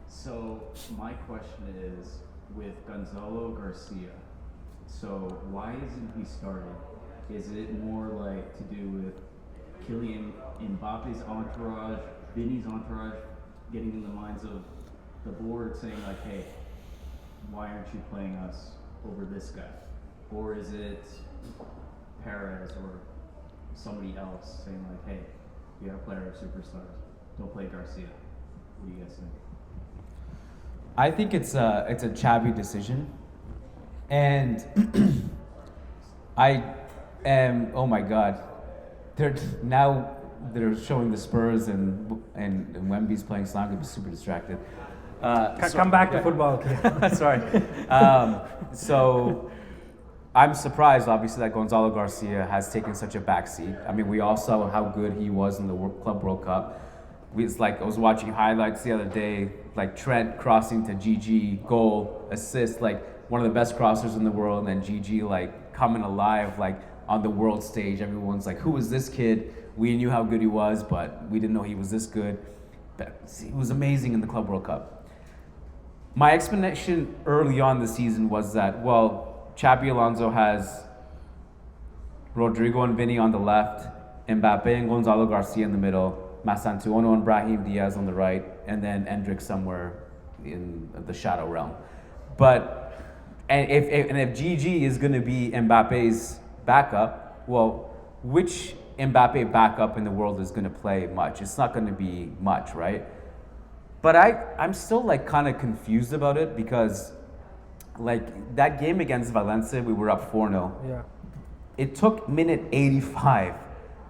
so my question is with Gonzalo Garcia. So why isn't he starting? Is it more like to do with Kylian Mbappe's entourage, Vinny's entourage, getting in the minds of the board saying like, hey, why aren't you playing us over this guy? Or is it Perez or somebody else saying like, hey, you gotta play our superstars, don't play Garcia? What do you guys think? I think it's a Xabi decision, and oh my God, they're showing the Spurs and Wemby's playing, so I'm gonna be super distracted. Come back to football. Sorry. So I'm surprised, obviously, that Gonzalo Garcia has taken such a backseat. I mean, we all saw how good he was in the Club World Cup. I was watching highlights the other day, like Trent crossing to GG, goal, assist, like one of the best crossers in the world, and then GG like coming alive, like on the world stage. Everyone's like, who is this kid? We knew how good he was, but we didn't know he was this good. But he was amazing in the Club World Cup. My explanation early on the season was that, well, Xabi Alonso has Rodrigo and Vinny on the left, Mbappe and Gonzalo Garcia in the middle, Masantuono and Brahim Diaz on the right, and then Endrick somewhere in the shadow realm. And if GG is going to be Mbappe's backup, well, which Mbappe backup in the world is going to play much? It's not going to be much, right? But I'm still like kind of confused about it because like that game against Valencia, we were up 4-0. Yeah. It took minute 85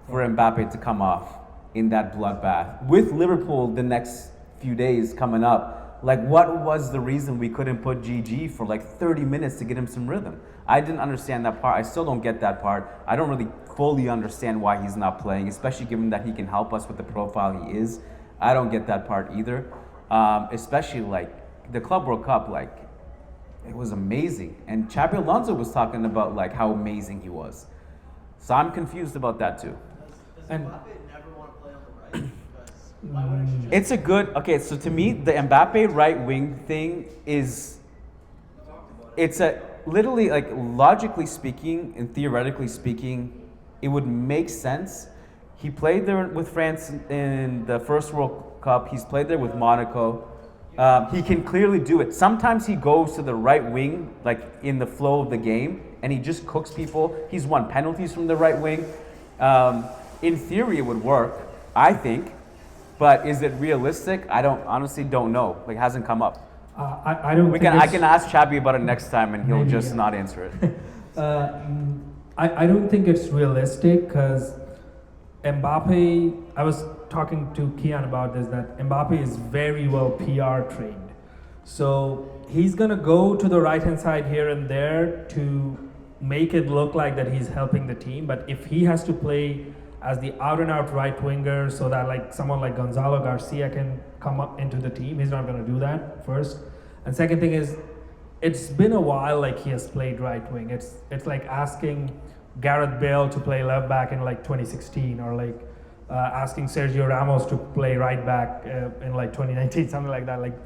for Mbappe to come off in that bloodbath. With Liverpool the next few days coming up, like what was the reason we couldn't put GG for like 30 minutes to get him some rhythm? I didn't understand that part. I still don't get that part. I don't really fully understand why he's not playing, especially given that he can help us with the profile he is. I don't get that part either. Especially like the Club World Cup, like it was amazing. And Xabi Alonso was talking about like how amazing he was. So I'm confused about that too. Does Mbappe never want to play on the right? Because why wouldn't you just... It's a good, okay, so to me, the Mbappe right wing thing is, it's a, literally like logically speaking and theoretically speaking, it would make sense. He played there with France in the first World Cup. He's played there with Monaco. He can clearly do it. Sometimes he goes to the right wing, like in the flow of the game, and he just cooks people. He's won penalties from the right wing. In theory, it would work, I think. But is it realistic? I honestly don't know. Like, it hasn't come up. I don't think I can ask Xabi about it next time, and he'll Maybe, just yeah. not answer it. I don't think it's realistic because Mbappe, I was talking to Kian about this, that Mbappe is very well PR trained. So he's going to go to the right hand side here and there to make it look like that he's helping the team. But if he has to play as the out and out right winger so that like someone like Gonzalo Garcia can come up into the team, he's not going to do that first. And second thing is, it's been a while like he has played right wing. It's like asking Gareth Bale to play left back in like 2016, or like asking Sergio Ramos to play right back in like 2019, something like that. Like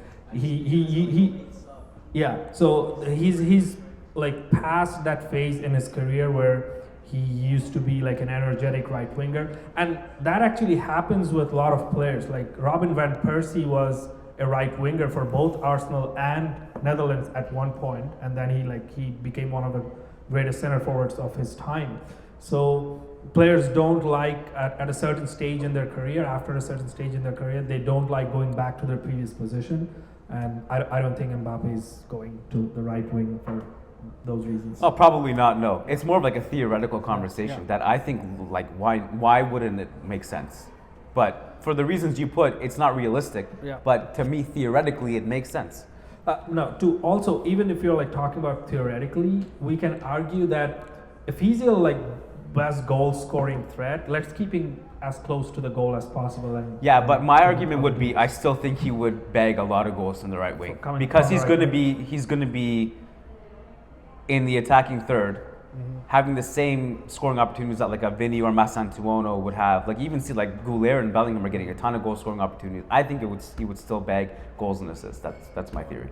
yeah. So he's like past that phase in his career where he used to be like an energetic right winger, and that actually happens with a lot of players. Like Robin van Persie was a right winger for both Arsenal and Netherlands at one point, and then he became one of the greatest center forwards of his time. So players don't like at a certain stage in their career, after a certain stage in their career, they don't like going back to their previous position, and I don't think Mbappe is going to the right wing for those reasons. Oh, probably not. No, it's more of like a theoretical conversation that I think like why wouldn't it make sense? But for the reasons you put, it's not realistic. Yeah. But to me, theoretically, it makes sense. No, to also, even if you're like talking about theoretically, we can argue that if he's your like best goal scoring threat, let's keep him as close to the goal as possible. And Yeah, but my argument would be, I still think he would bag a lot of goals in the right wing because he's going to be in the attacking third, having the same scoring opportunities that like a Vini or Massantuono would have. Like, you even see like Goulet and Bellingham are getting a ton of goal scoring opportunities. I think he would still bag goals and assists. That's my theory.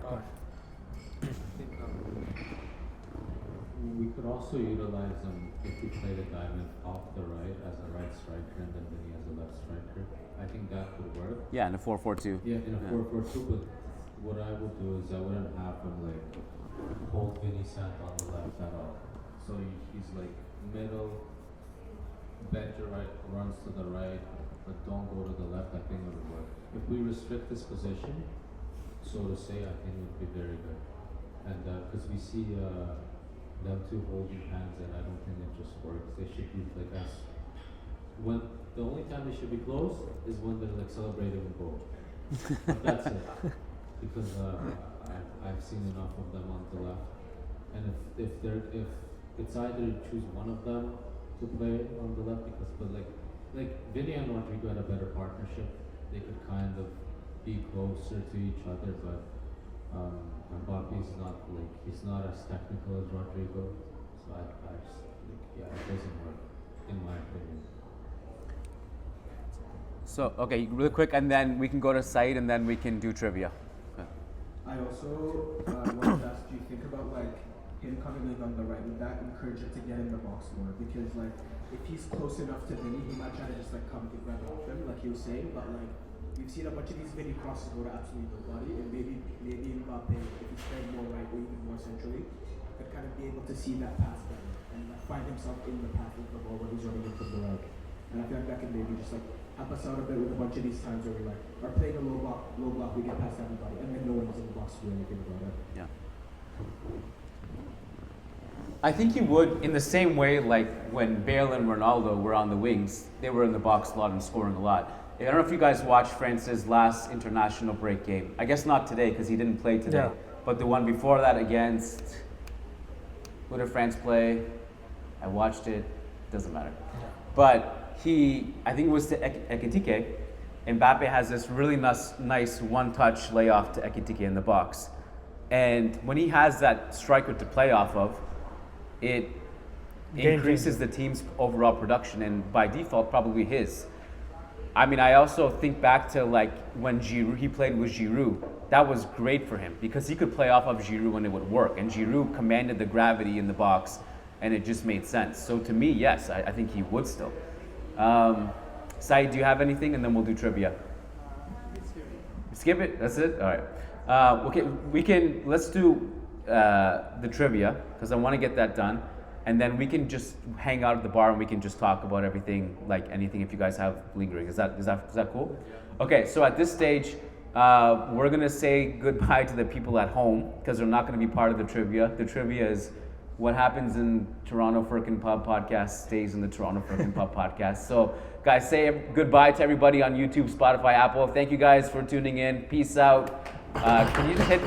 We could also utilize him if we played a diamond off the right as a right striker and then Vinny as a left striker. I think that could work. Yeah, in a 4-4-2. Yeah, in a 4-4-2, but what I would do is I wouldn't have him like hold Vinny Sant on the left at all. So he's like middle, bend your right, runs to the right, but don't go to the left. I think it would work. If we restrict this position, so to say, I think it would be very good. And because we see them two holding hands, and I don't think it just works. They should be like us. When the only time they should be close is when they're like celebrating a goal. But that's it. Because I've seen enough of them on the left, and if it's either you choose one of them to play on the left, because but like Vinny and Rodrigo had a better partnership. They could kind of be closer to each other, but Mbappe's not like he's not as technical as Rodrigo, so I just it doesn't work in my opinion. So, okay, really quick, and then we can go to Said, and then we can do trivia. Okay. I also wanted to ask, do you think about like him coming in on the right? Would that encourage him to get in the box more? Because like if he's close enough to Vinny, he might try to just like come get right off him, like he was saying. But like we've seen a bunch of these Vinny crosses go to absolutely nobody, and maybe Mbappe, if he's playing more right or even more centrally, could kind of be able to see that pass better and like find himself in the path of the ball when he's running in from the right. And I feel like that can maybe just like help us out a bit with a bunch of these times where we like are playing a low block, we get past everybody, and then no one's in the box to do anything about it. Yeah. I think he would, in the same way like when Bale and Ronaldo were on the wings, they were in the box a lot and scoring a lot. I don't know if you guys watched France's last international break game. I guess not today because he didn't play today. Yeah. But the one before that against, who did France play? I watched it. Doesn't matter. But I think it was to Ekitike. Mbappe has this really nice one-touch layoff to Ekitike in the box. And when he has that striker to play off of, it increases the team's overall production, and by default, probably his. I mean, I also think back to like when he played with Giroud. That was great for him because he could play off of Giroud when it would work, and Giroud commanded the gravity in the box, and it just made sense. So to me, yes, I think he would still. Said, do you have anything? And then we'll do trivia. Skip it? That's it? All right. Okay, let's do the trivia because I want to get that done. and then we can just hang out at the bar and we can just talk about everything, like anything if you guys have lingering. Is that cool? Okay, so at this stage, we're gonna say goodbye to the people at home because they're not gonna be part of the trivia. The trivia is what happens in Toronto Firkin Pub podcast stays in the Toronto Firkin Pub podcast. So guys, say goodbye to everybody on YouTube, Spotify, Apple. Thank you guys for tuning in. Peace out. Can you just hit